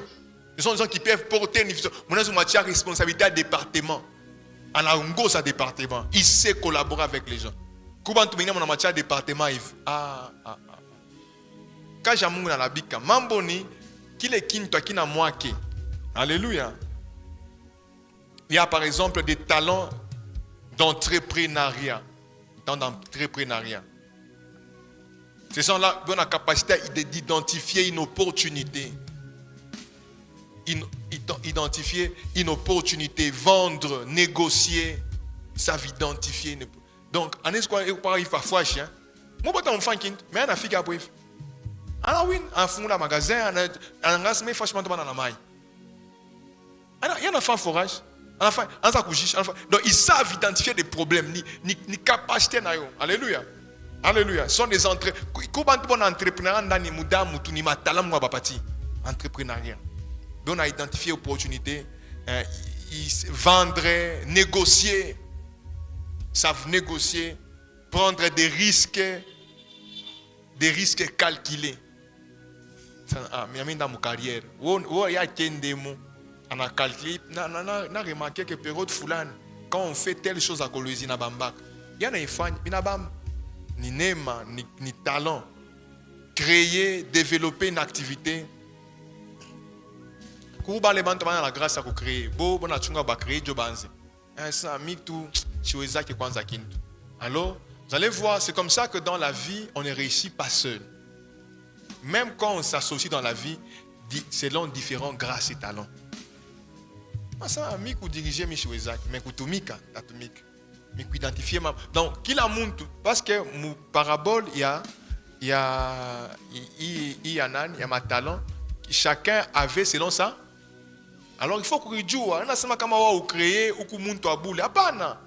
Ce sont des gens qui peuvent porter une vision. Mon matière responsabilité à département. À la ngos à département. Il sait collaborer avec les gens. Comment tu en matière département, quand j'ai mon dans la bika, mamboni, qui est kinto qui n'a moins que. Alléluia. Il y a par exemple des talents d'entrepreneuriat. Ce sont là qui ont la capacité d'identifier une opportunité. Identifier une opportunité, vendre, négocier, savent identifier. Donc, en est-ce qu'on parle parfois, hein? Moi, je suis un fan, mais un affiche après. Alors oui, un fond de magasin, un gaz, mais franchement, dans la maille. Il y a un enfant forage, un enfant, un zakoujish, donc ils savent identifier des problèmes, ni capacité. Alléluia. Alléluia. Ce sont des entrepreneurs. Comment tu peux entrepreneur dans les mouda, ni matalam, moi, bapati. Entrepreneuriat. On a identifié l'opportunité, vendre, négocier, savent négocier, prendre des risques calculés. Mais dans ma carrière, il y a des mots, on a calculé, on a remarqué que période foulane, quand on fait telle chose à Colosie, na bambak, il y a des fans, ni nema, ni talent, créer, développer une activité. Kuba les bantu bana la grâce à créer. Bo bona chunga ba créer jobanze. Ça mi tout chiweza ki kwanza kintu. Alors, vous allez voir, c'est comme ça que dans la vie, on ne réussit pas seul. Même quand on s'associe dans la vie, selon différents grâces et talents. Ça mi ku diriger mi chiweza, mais ku tumika, tatumika. Mi ku identifier ma. Donc, kila muntu parce que mon parabole il y a ma talent, chacun avait selon ça. Alors il faut que tu joues. On a sema kama wao créer ou que muntu abule. Hapana.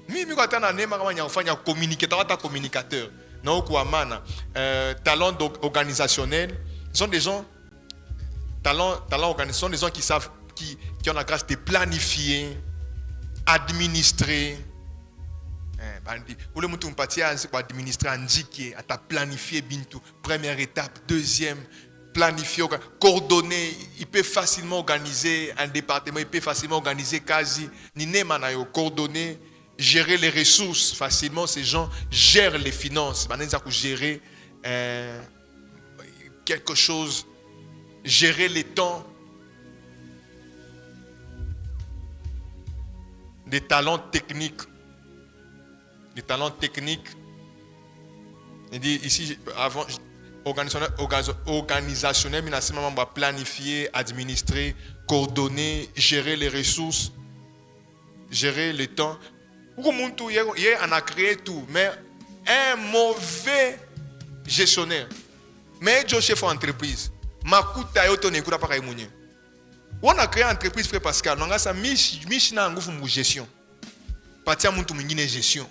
Mimi quand on a né mara manya ufanya communicateur, ta communicateur. Non quoi mana. Talent organisationnel. Ce sont des gens talent organisationnel, sont des gens qui savent qui ont la grâce de planifier, administrer. Pour le mouton parti pour administrer indiquer, à ta planifier bintou. Première étape, deuxième, planifier, coordonner. Il peut facilement organiser un département, il peut facilement organiser quasi. Ni manayo coordonner, gérer les ressources facilement. Ces gens gèrent les finances. Maintenant, ils gérer quelque chose, gérer les temps. Des talents techniques. Des talents techniques. Il dit ici, avant, organisationnel, mais on va planifier, administrer, coordonner, gérer les ressources, gérer le temps. Il a créé tout, mais un mauvais gestionnaire. Mais je chef d'entreprise. Makuta yoto ne kura pa kaimunye. On a créé une entreprise, frère Pascal. On a ça michina ngufu mu gestion. Patia muntu mwingine gestion.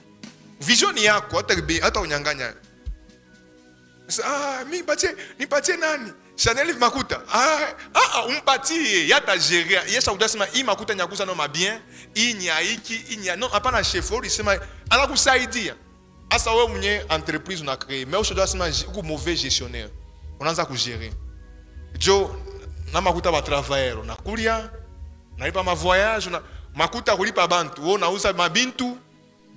Vision ni yako hata unyanganya. Mi patie nani? Chanel makuta. Umpatie yata gérer. Yesa udasema I makuta nyakuza no mabien, I nyaiki, non hapana chef ori sema ala kusaidia. Asa wewe mwenye entreprise on a créé, mais aujourd'hui sema uko mauvais gestionnaire. Unaanza kugérer. Jo na makuta ba travailleur na kulia nalipa ma voyage na makuta kulipa bantu wo nauza mabintu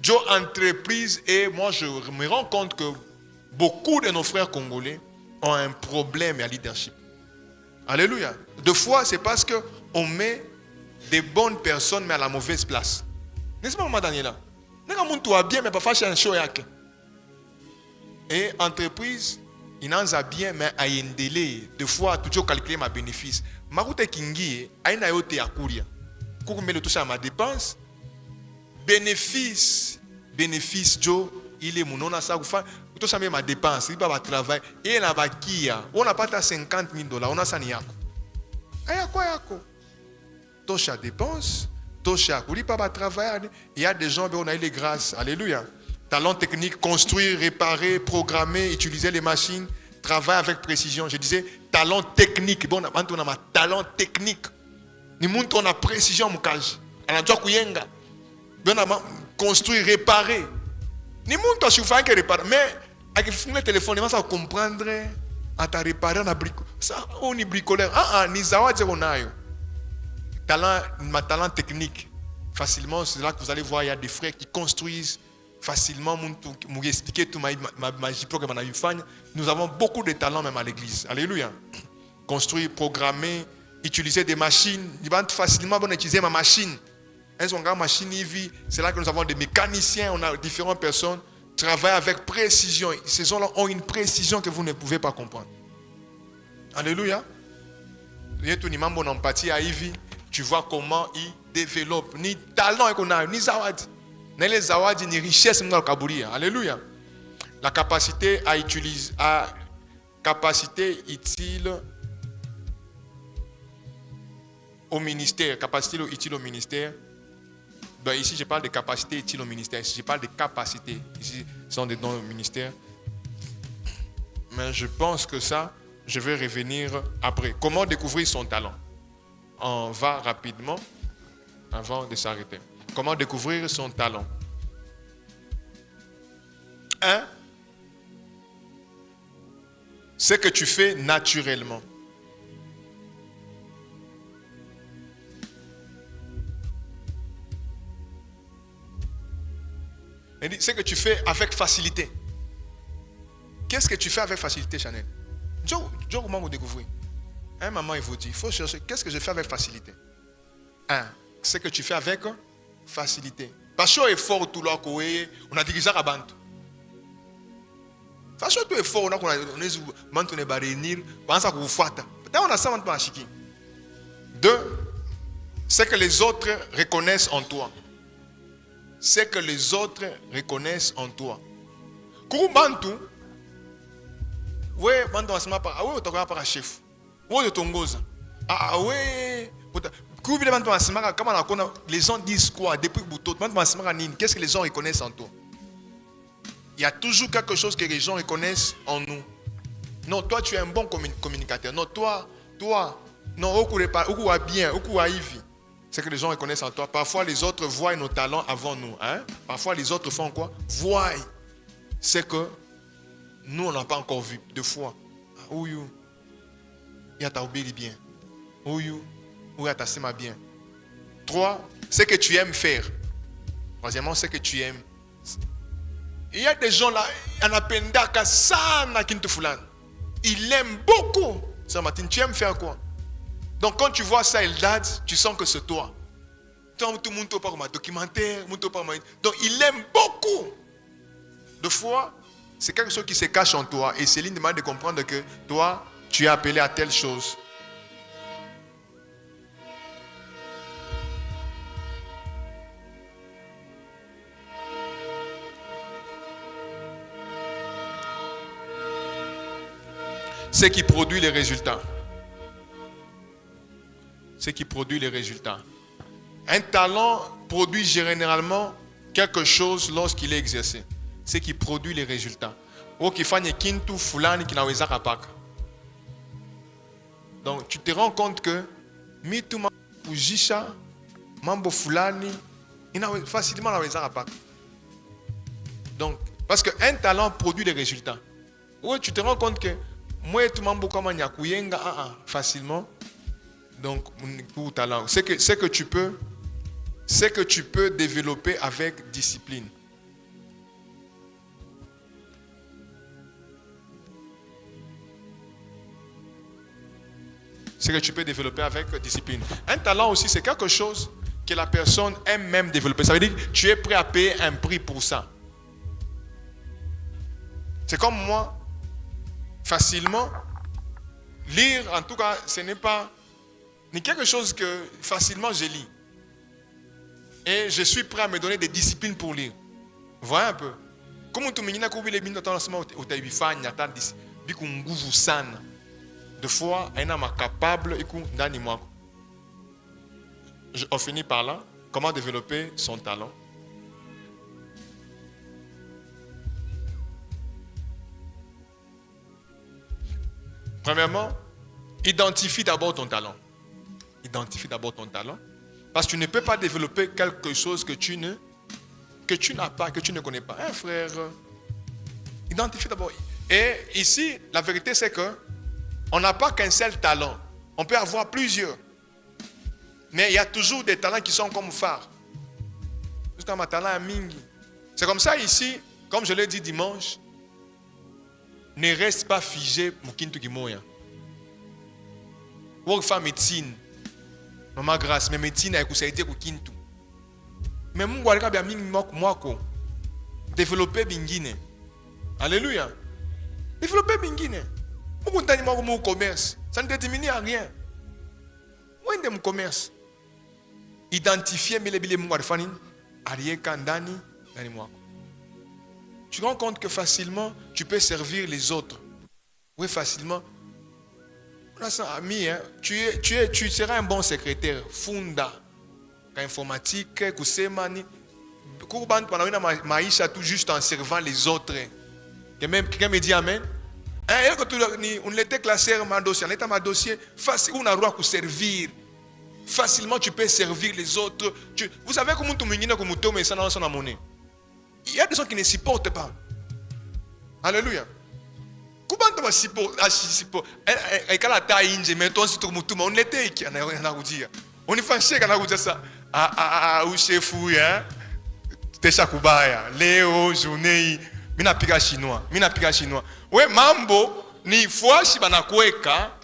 jo entreprise. Et moi je me rends compte que beaucoup de nos frères congolais ont un problème à leadership. Alléluia. Deux fois c'est parce que on met des bonnes personnes mais à la mauvaise place. N'est-ce pas maman Daniela? Nega muntu wa bien mais pas fâché un show yake. Et entreprise il n'en a bien, mais il y a un délai. Deux fois, toujours calculer ma bénéfice. Ma route est kingi, aïna yote ya kuria. Quand je touche à ma dépense, bénéfice, Joe, il est mon on a ça, tout ça ma dépense, il va pas travailler. Et il a pas qui on n'a pas ta $50,000, on a ça ni yako. Aya quoi yako? Touche à dépense, touche à kuri pas travailler. Il y a des gens on a eu les grâces. Alléluia. Talent technique, construire, réparer, programmer, utiliser les machines, travailler avec précision. Je disais talent technique. Bon, on a talent technique. Ni montre on a précision mon cage. On a déjà kuyenga. Bon, on a construire, réparer. Ni montre sur faire que réparer. Mais avec le téléphone, on va comprendre à ta réparer na brico. Ça on est bricoleur. Ni zawadi on a yo. Talent technique. Facilement, c'est là que vous allez voir il y a des frères qui construisent facilement, expliquer tout nous avons beaucoup de talents même à l'église. Alléluia. Construire, programmer, utiliser des machines. Ils vont facilement utiliser ma machine. C'est là que nous avons des mécaniciens, on a différentes personnes qui travaillent avec précision. Ces gens-là ont une précision que vous ne pouvez pas comprendre. Alléluia. Tu vois comment ils développent. Ni talent qu'on a, ni zawadi. Les zawadi ni richesse dans le kaburia. Alléluia. La capacité à utiliser, capacité utile au ministère. Capacité utile au ministère. Ben ici, je parle de capacité utile au ministère. Ici, je parle de capacité. Ici, ce sont des dons au ministère. Mais je pense que ça, je vais revenir après. Comment découvrir son talent? On va rapidement avant de s'arrêter. Comment découvrir son talent? 1. Ce que tu fais naturellement. Ce que tu fais avec facilité. Qu'est-ce que tu fais avec facilité, Chanel? Joe, comment vous découvrez? Un moment, il vous dit, il faut chercher, qu'est-ce que je fais avec facilité? 1. Ce que tu fais avec facilité. Parce que effort tout là, on a dirigé à Bantu. Parce que tout effort, on a Bantu ne barénir, on a ça qu'on fait. On a ça maintenant à Chiki. 2. Ce que les autres reconnaissent en toi. Ce que les autres reconnaissent en toi. Quand Bantu, ouais, Bantu on se met pas, ah ouais, on t'a pas chef. Ouais, de Tongoza. Ah ouais. Les gens disent quoi? Depuis qu'est-ce que les gens reconnaissent en toi? Il y a toujours quelque chose que les gens reconnaissent en nous. Non, toi tu es un bon communicateur. Non, toi, non, bien, c'est que les gens reconnaissent en toi. Parfois les autres voient nos talents avant nous. Hein? Parfois les autres font quoi? Voient. C'est que nous on n'a pas encore vu. Deux fois. Il y a ta obéi bien. Il y a ta sema bien. 3, c'est que tu aimes faire. Troisièmement, c'est que tu aimes. Il y a des gens là, anapendaka sana kintu fulani. Il aime beaucoup. Ça Martin, tu aimes faire quoi? Donc quand tu vois ça, Eldad, tu sens que c'est toi. Tout le monde parle de documentaire, donc il aime beaucoup. Deux fois, c'est quelque chose qui se cache en toi. Et Céline demande de comprendre que toi, tu es appelé à telle chose. Ce qui produit les résultats. Ce qui produit les résultats. Un talent produit généralement quelque chose lorsqu'il est exercé. Ce qui produit les résultats. Donc tu te rends compte que facilement donc parce qu'un talent produit des résultats. Oui, tu te rends compte que moi tout mambo comme facilement. Donc pour talent, c'est que tu peux développer avec discipline. C'est que tu peux développer avec discipline. Un talent aussi, c'est quelque chose que la personne aime même développer. Ça veut dire que tu es prêt à payer un prix pour ça. C'est comme moi, facilement, lire, en tout cas, ce n'est pas ni quelque chose que facilement je lis. Et je suis prêt à me donner des disciplines pour lire. Voyez un peu. Comment tu me dis que deux fois, un homme capable on finit par là. Comment développer son talent? Premièrement, identifie d'abord ton talent. Identifie d'abord ton talent. Parce que tu ne peux pas développer quelque chose que tu n'as pas, que tu ne connais pas. Hein, frère? Identifie d'abord. Et ici, la vérité, c'est que on n'a pas qu'un seul talent. On peut avoir plusieurs. Mais il y a toujours des talents qui sont comme phares. C'est comme ça ici, comme je l'ai dit dimanche, ne reste pas figé Mukintu Gimoya. Ou faire médecine. Maman grâce, mais médecine a été Mukintu. Mais Mungu alika bien mingi mwako. Développer bingine. Alléluia. Développer bingine. Mungu ndani mwako mu commerce. Ça ne détermine à rien. Où est mon commerce? Identifier les Mungu alifani arieka ndani mwako. Tu te rends compte que facilement, tu peux servir les autres. Oui, facilement. Ami, hein, tu seras un bon secrétaire. Funda. Informatique, kusemani. Kurban, pendant maïcha, tout juste en servant les autres. Quelqu'un me dit amen. On était classé ma dossier. On était ma dossier. On a le droit de servir. Facilement, tu peux servir les autres. Vous savez comment tu me dis que tu me ça dans monnaie. Il y a des gens qui ne supportent pas. Alléluia. Comment tu vas supporter? On était ici. On est fâché quand on a dit ça. Ou chef ou hein. Tesha kubaya. Léo, journée. Mina pika chinois. Ouais, mambo. Ni fois si bana kweka.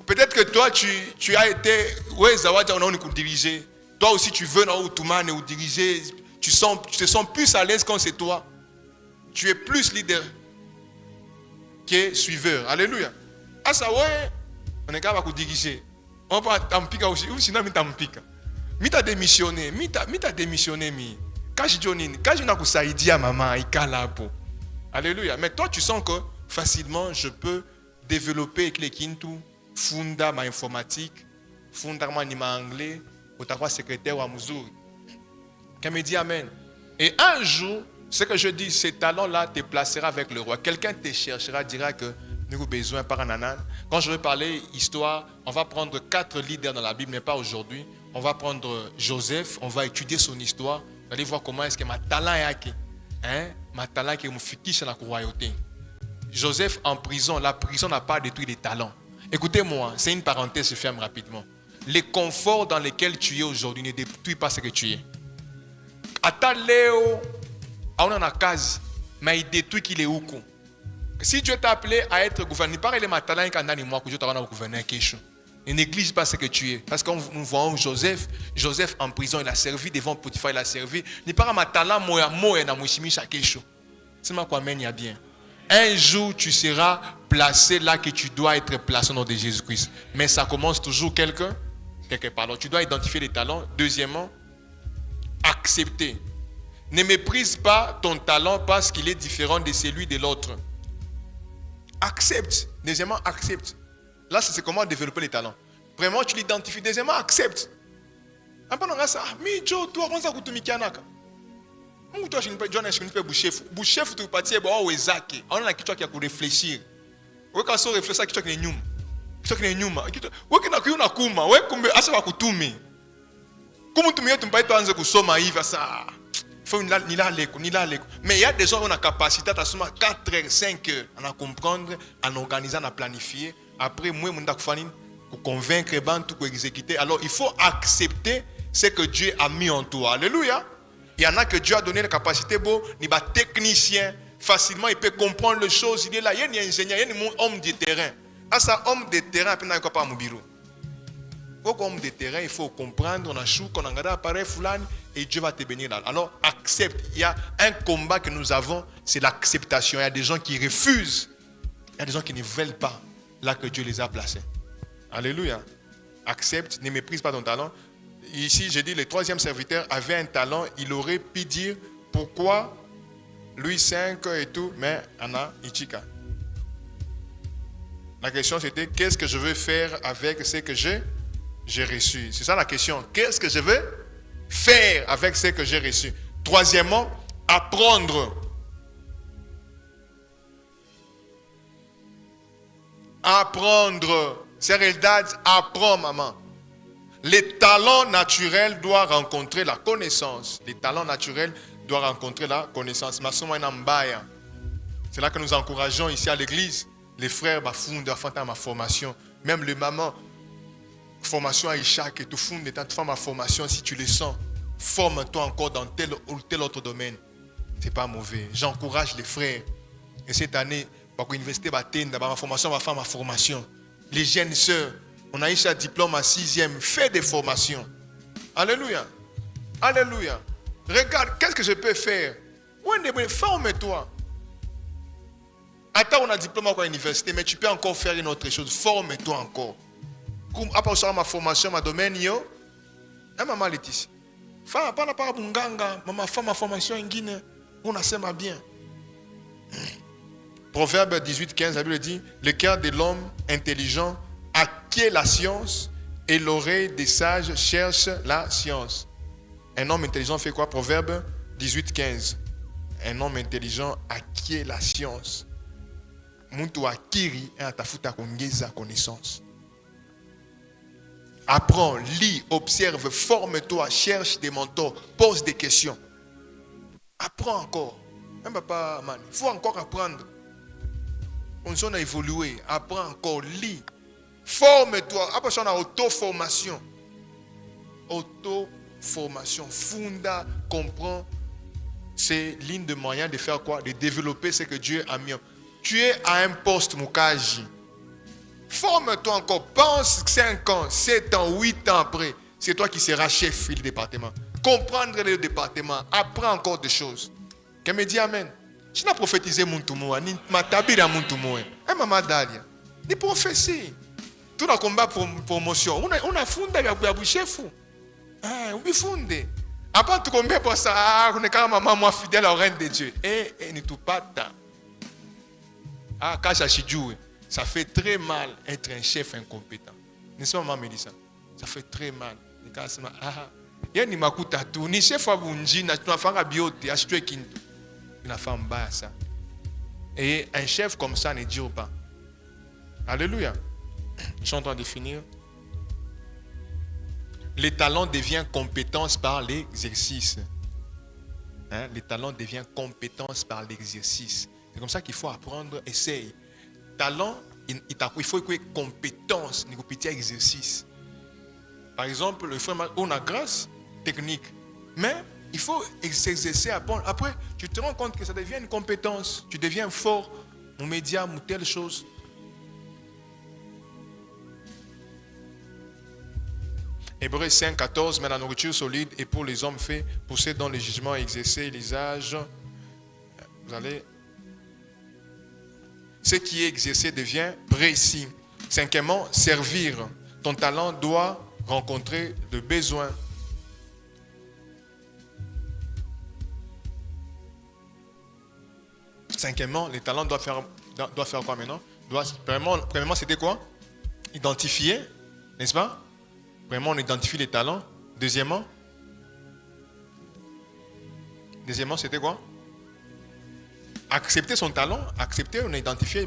Peut-être que toi tu as été. Ouais, zawadi on a dirigé. Toi aussi tu veux na outumane ou diriger. Tu te sens plus à l'aise quand c'est toi. Tu es plus leader que suiveur. Alléluia. Ah ça ouais, on est capable de diriger. On va t'ampiquer aussi. Ou sinon, t'ampiquer. Mita démissionné. Quand je n'ai pas dit à maman, il calapo. Alléluia. Mais toi, tu sens que facilement, je peux développer avec les kintu, funda ma informatique, funda ma anglais, utakuwa secrétaire wa mzuri. Quelqu'un me dit amen. Et un jour, ce que je dis, ces talents-là te placera avec le roi. Quelqu'un te cherchera, dira que nous avons besoin par un anan. Quand je vais parler histoire, on va prendre 4 leaders dans la Bible, mais pas aujourd'hui. On va prendre Joseph, on va étudier son histoire. Vous allez voir comment est-ce que ma talent est acquis. Ma talent qui est mon fichier dans la royauté. Joseph en prison, la prison n'a pas détruit les talents. Écoutez-moi, c'est une parenthèse, je ferme rapidement. Les conforts dans lesquels tu es aujourd'hui ne détruisent pas ce que tu es. Ata Léo, on a case, mais il détruit qu'il est où. Si Dieu t'a appelé à être gouverneur, pas les matalans qui ont moi que Dieu t'a gouverner quelque chose. Ne néglige pas ce que tu es. Parce que nous voyons Joseph en prison, il a servi devant Potiphar, il a servi. Ni pas matala moya na mushimi quelque chose. C'est moi quoi mène y a bien. Un jour tu seras placé là que tu dois être placé au nom de Jésus-Christ. Mais ça commence toujours quelque part. Donc tu dois identifier les talents. Deuxièmement, accepter. Ne méprise pas ton talent parce qu'il est différent de celui de l'autre. Accepte. Deuxièmement, accepte. Là, c'est comment développer les talents. Vraiment, tu l'identifies. Deuxièmement, accepte. Bouchef, tu parti, on a qui a réfléchir. On a réfléchir qui est nyum. Qui est nyum. On a kuma. Ouais, comme asa va kutume. Comment tu me tu pas toi que soma iva ça. Faut ni la leko. Mais il y a des gens qui ont la capacité à 4 heures, 5 heures à comprendre, à organiser, à planifier. Après, moi, je convaincre, pour exécuter. Alors, il faut accepter ce que Dieu a mis en toi. Alléluia. Il y en a que Dieu a donné la capacité, il y a des techniciens, facilement, il peut comprendre les choses. Il est là, il y a un ingénieur, il y a un homme de terrain. À ça, homme de terrain, il n'y a pas mon bureau. Pour homme de terrain, il faut comprendre, on a chou, on a regardé l'appareil foulane, et Dieu va te bénir là. Alors, accepte. Il y a un combat que nous avons, c'est l'acceptation. Il y a des gens qui refusent. Il y a des gens qui ne veulent pas là que Dieu les a placés. Alléluia. Accepte, ne méprise pas ton talent. Ici, j'ai dit, le 3e serviteur avait un talent. Il aurait pu dire pourquoi lui 5 et tout, mais Anna Ichika. La question c'était qu'est-ce que je veux faire avec ce que j'ai reçu. C'est ça la question. Qu'est-ce que je veux faire avec ce que j'ai reçu. Troisièmement, apprendre. Apprendre. Sœur Eldad, apprends, maman. Les talents naturels doivent rencontrer la connaissance. Les talents naturels doivent rencontrer la connaissance. C'est là que nous encourageons ici à l'église. Les frères fondent ma formation. Même les mamans, formation à Ishak et tout fond de ta ma formation si tu le sens. Forme-toi encore dans tel ou tel autre domaine. C'est pas mauvais. J'encourage les frères. Et cette année, pour l'université, ma formation va faire ma formation. Les jeunes sœurs, on a eu ce diplôme à 6e, fais des formations. Alléluia. Alléluia. Regarde, qu'est-ce que je peux faire? Forme-toi. Attends, on a un diplôme à l'université, mais tu peux encore faire une autre chose. Forme-toi encore. Après ça, ma formation, ma domaine, maman Laetitia. Maman, fais ma formation en Guinée. On a ça bien. Proverbe 18-15, la Bible dit, le cœur de l'homme intelligent acquiert la science et l'oreille des sages cherche la science. Un homme intelligent fait quoi? Proverbe 18-15. Un homme intelligent acquiert la science. Muntu akiri atafuta kuongeza connaissance. Apprends, lis, observe, forme-toi, cherche des mentors, pose des questions. Apprends encore. Il faut encore apprendre. On a évolué. Apprends encore, lis. Forme-toi. Après ça, on a auto-formation. Auto-formation. Funda, comprend. C'est l'une des moyens de faire quoi? De développer ce que Dieu a mis. Tu es à un poste, Mukaji. Forme-toi encore. Pense 5 ans, 7 ans, 8 ans après. C'est toi qui seras chef du département. Comprendre le département. Apprends encore des choses. Qu'elle me dit amen. Je n'ai prophétisé mon tumoua, ni ma tabira mon tumoua. Et maman Dalia. Ni prophétie. Tout le combat pour promotion. On a fondé avec chef. On a fondé. Après tout combat pour ça, on est quand même maman fidèle au règne de Dieu. Et ni tout pas tant. Ça fait très mal être un chef incompétent. N'est-ce pas, maman Mélissa? Ça fait très mal. nikasema yeye ni makuta tu ni chef wa bunjina tunafanya biote ashitwe kintu inafaa mbaya sana. Et un chef comme ça ne dure pas. Alléluia. Je suis en train de finir. Les talents deviennent compétence par l'exercice. Hein? Les talents deviennent compétence par l'exercice. C'est comme ça qu'il faut apprendre, essaye. Talent, il faut qu'il y ait compétence, il faut petit exercice. Par exemple, le frère, on a grâce technique, mais il faut s'exercer après, tu te rends compte que ça devient une compétence. Tu deviens fort, mon média, ou telle chose. Hébreux 5, 14, mais la nourriture solide est pour les hommes faits, poussés dans le jugement, exercer l'usage. Vous allez. Ce qui est exercé devient précis. Cinquièmement, servir. Ton talent doit rencontrer le besoin. Cinquièmement, les talents doivent faire quoi maintenant? Premièrement, c'était quoi? Identifier, n'est-ce pas? Premièrement, on identifie les talents. Deuxièmement, c'était quoi? Accepter son talent. Accepter, on a identifié.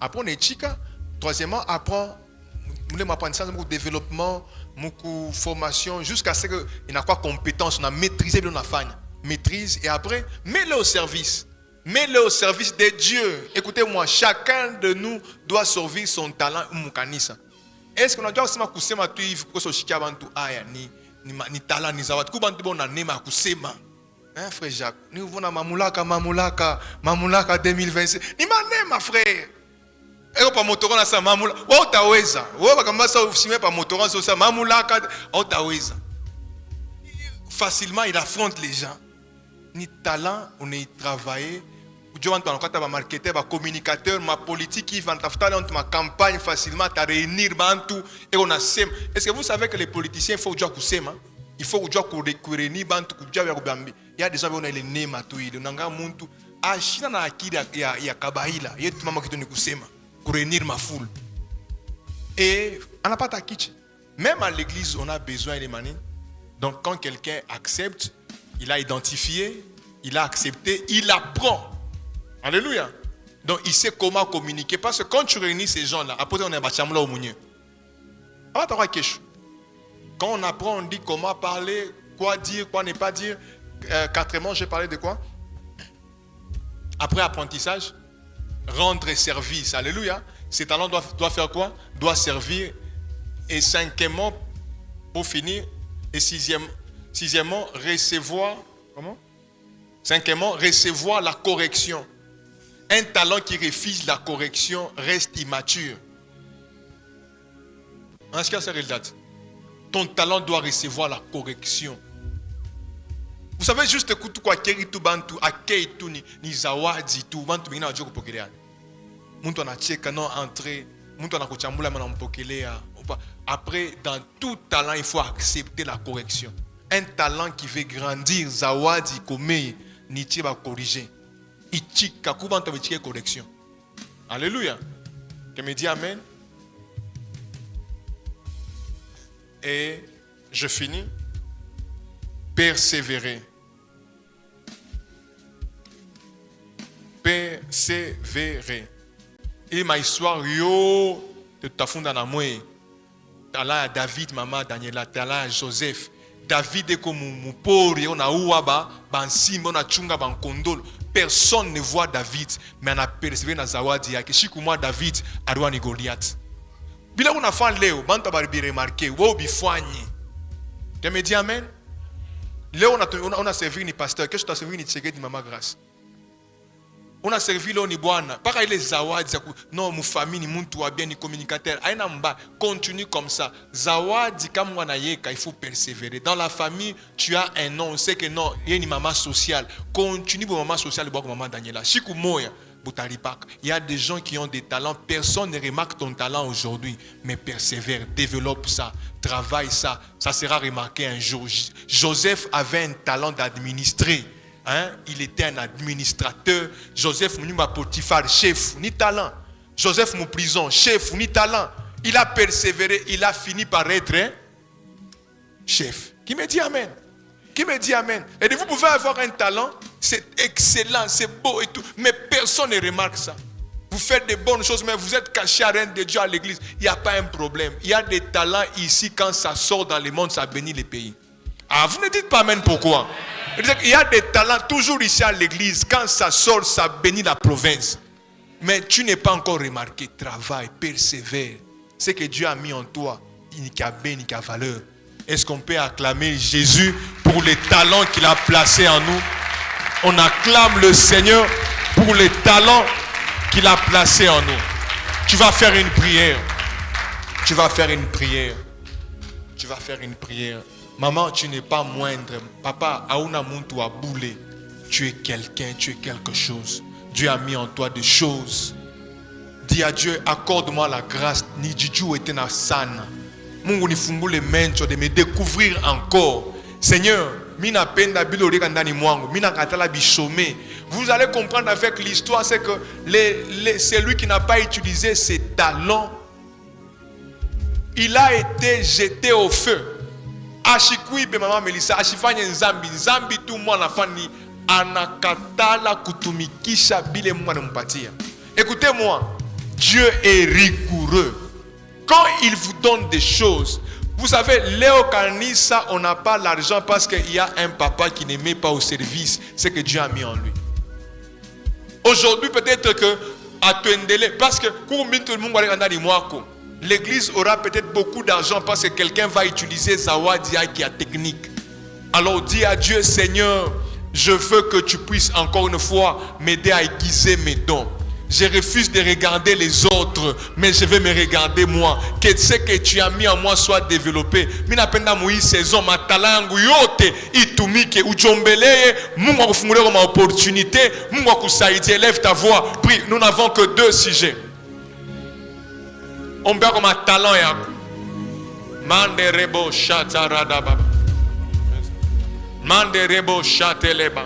Après, on est chica. Troisièmement, apprendre l'apprentissage, le développement, la formation, jusqu'à ce qu'il y ait quoi compétence, on a maîtrisé, on a fait. Maîtrise, et après, mets-le au service. Mets-le au service de Dieu. Écoutez-moi, chacun de nous doit servir son talent ou kanisa. Est-ce qu'on a déjà aussi kusema tu hivi kwa shikia bantu aya ni talent ni zawadi kubantu bona nema kusema. Hein frère Jacques, nous vona mamulaka 2026. Ni manema frère. Eko pa motorona sa mamula. Wa utaweza. Wa bakambasa usime pa motorona so sa mamulaka utaweza. Facilement il affronte les gens. Ni talent on est travailler. Dieu va nous marketer, communicateur, ma politique qui va ma campagne facilement, à réunir bantu et on a sem. Est-ce que vous savez que les politiciens il faut que il faut que réunir bantu il y a des gens qui ont les nez matouille, on a muntu a china na akili ya kabaila, il y a tout maman qui donne kusema pour réunir ma foule. Et on n'a pas ta kitsch. Même à l'église, on a besoin de manies. Donc quand quelqu'un accepte, il a identifié, il a accepté, il apprend. Alléluia. Donc il sait comment communiquer. Parce que quand tu réunis ces gens-là, après on est bachamla au mounier. Quand on apprend, on dit comment parler, quoi dire, quoi ne pas dire. Quatrièmement, j'ai parlé de quoi? Après apprentissage, rendre service. Alléluia. Ces talents doivent faire quoi? Doivent servir. Et cinquièmement, pour finir, et sixièmement, recevoir. Comment? Cinquièmement, recevoir la correction. Un talent qui refuse la correction reste immature. En ce cas, c'est réel. Ton talent doit recevoir la correction. Vous savez juste que quoi tout bantu akei tout ni zawadi tout bantu bina joko pokelea. Muntu na cheka non entrer, muntu na kuchambula mana mpokelea. Après dans tout talent, il faut accepter la correction. Un talent qui veut grandir zawadi komei ni tiba corriger. Ichika kubanta bichike correction. Alléluia. Que me dit amen. Et je finis. Persévérer. Persévérer. Et ma histoire yo de ta funda na moi. Talent David, maman Daniela, talent Joseph. David est comme mon pauvre, on a ouaba, bansim, on a chunga bankondol. Personne ne voit David, mais on a persévéré dans Zawadi. Moi David, Adouani Goliath. Bila on a fait Léo, banta barbi remarqué, wo bifouani. Tu me dis amen? Léo on a servi ni pasteur, qu'est-ce que tu as servi ni tchèque ni maman grâce? On a servi là ni bwana. Pareil les zawadi, non mon famille ni muntu wa bien ni communicateur. Aina mba, continue comme ça. Zawadi comme wana yeka, il faut persévérer. Dans la famille, tu as un nom, on sait que non, il y a une maman sociale. Continue pour maman sociale, pour maman Daniela. Chikou moya, butaripak. Il y a des gens qui ont des talents. Personne ne remarque ton talent aujourd'hui, mais persévère, développe ça, travaille ça. Ça sera remarqué un jour. Joseph avait un talent d'administrer. Hein? Il était un administrateur. Joseph Mounima Potiphar, chef, ni talent. Joseph Mou prison, chef, ni talent. Il a persévéré, il a fini par être chef. Qui me dit Amen? Qui me dit Amen? Et vous pouvez avoir un talent, c'est excellent, c'est beau et tout, mais personne ne remarque ça. Vous faites des bonnes choses, mais vous êtes caché à rien de Dieu à l'église. Il n'y a pas un problème. Il y a des talents ici, quand ça sort dans le monde, ça bénit les pays. Ah, vous ne dites pas Amen, pourquoi? Il y a des talents toujours ici à l'église, quand ça sort, ça bénit la province. Mais tu n'es pas encore remarqué. Travaille, persévère. Ce que Dieu a mis en toi, il n'y a bien, ni qu'à valeur. Est-ce qu'on peut acclamer Jésus pour les talents qu'il a placés en nous? On acclame le Seigneur pour les talents qu'il a placés en nous. Tu vas faire une prière. Tu vas faire une prière. Tu vas faire une prière. Maman, tu n'es pas moindre. Papa, auna muntu a boulé. Tu es quelqu'un, tu es quelque chose. Dieu a mis en toi des choses. Dis à Dieu, accorde-moi la grâce. Ni Dieu était na sana. Mungu nifungue les mains de me découvrir encore. Seigneur, mina penda bilori kandani mwangu, mina katala bishome. Vous allez comprendre avec l'histoire, c'est que celui qui n'a pas utilisé ses talents, il a été jeté au feu. Ashikuibe mama Melissa, ashifanye nzambi, nzambi tu mwana fani anakatala kutumikisha bile mwana mpatia. Écoutez-moi, Dieu est rigoureux. Quand il vous donne des choses, vous savez, Léo Kanissa, on n'a pas l'argent parce qu'il y a un papa qui ne met pas au service ce que Dieu a mis en lui. Aujourd'hui, peut-être que à Tuendele, parce que l'église aura peut-être beaucoup d'argent parce que quelqu'un va utiliser Zawadia qui a technique. Alors dis à Dieu, Seigneur, je veux que tu puisses encore une fois m'aider à aiguiser mes dons. Je refuse de regarder les autres, mais je vais me regarder moi. Que ce que tu as mis en moi soit développé. Mina penda mui saison matalangu yote itumike ujombeleye. Mungu akufungule comme opportunité. Mungu akusaidie. Lève ta voix. Prie. Nous n'avons que 2 sujets. On peut comme un talent yako. Mande rebo shatarada baba. Mande rebo chateleba.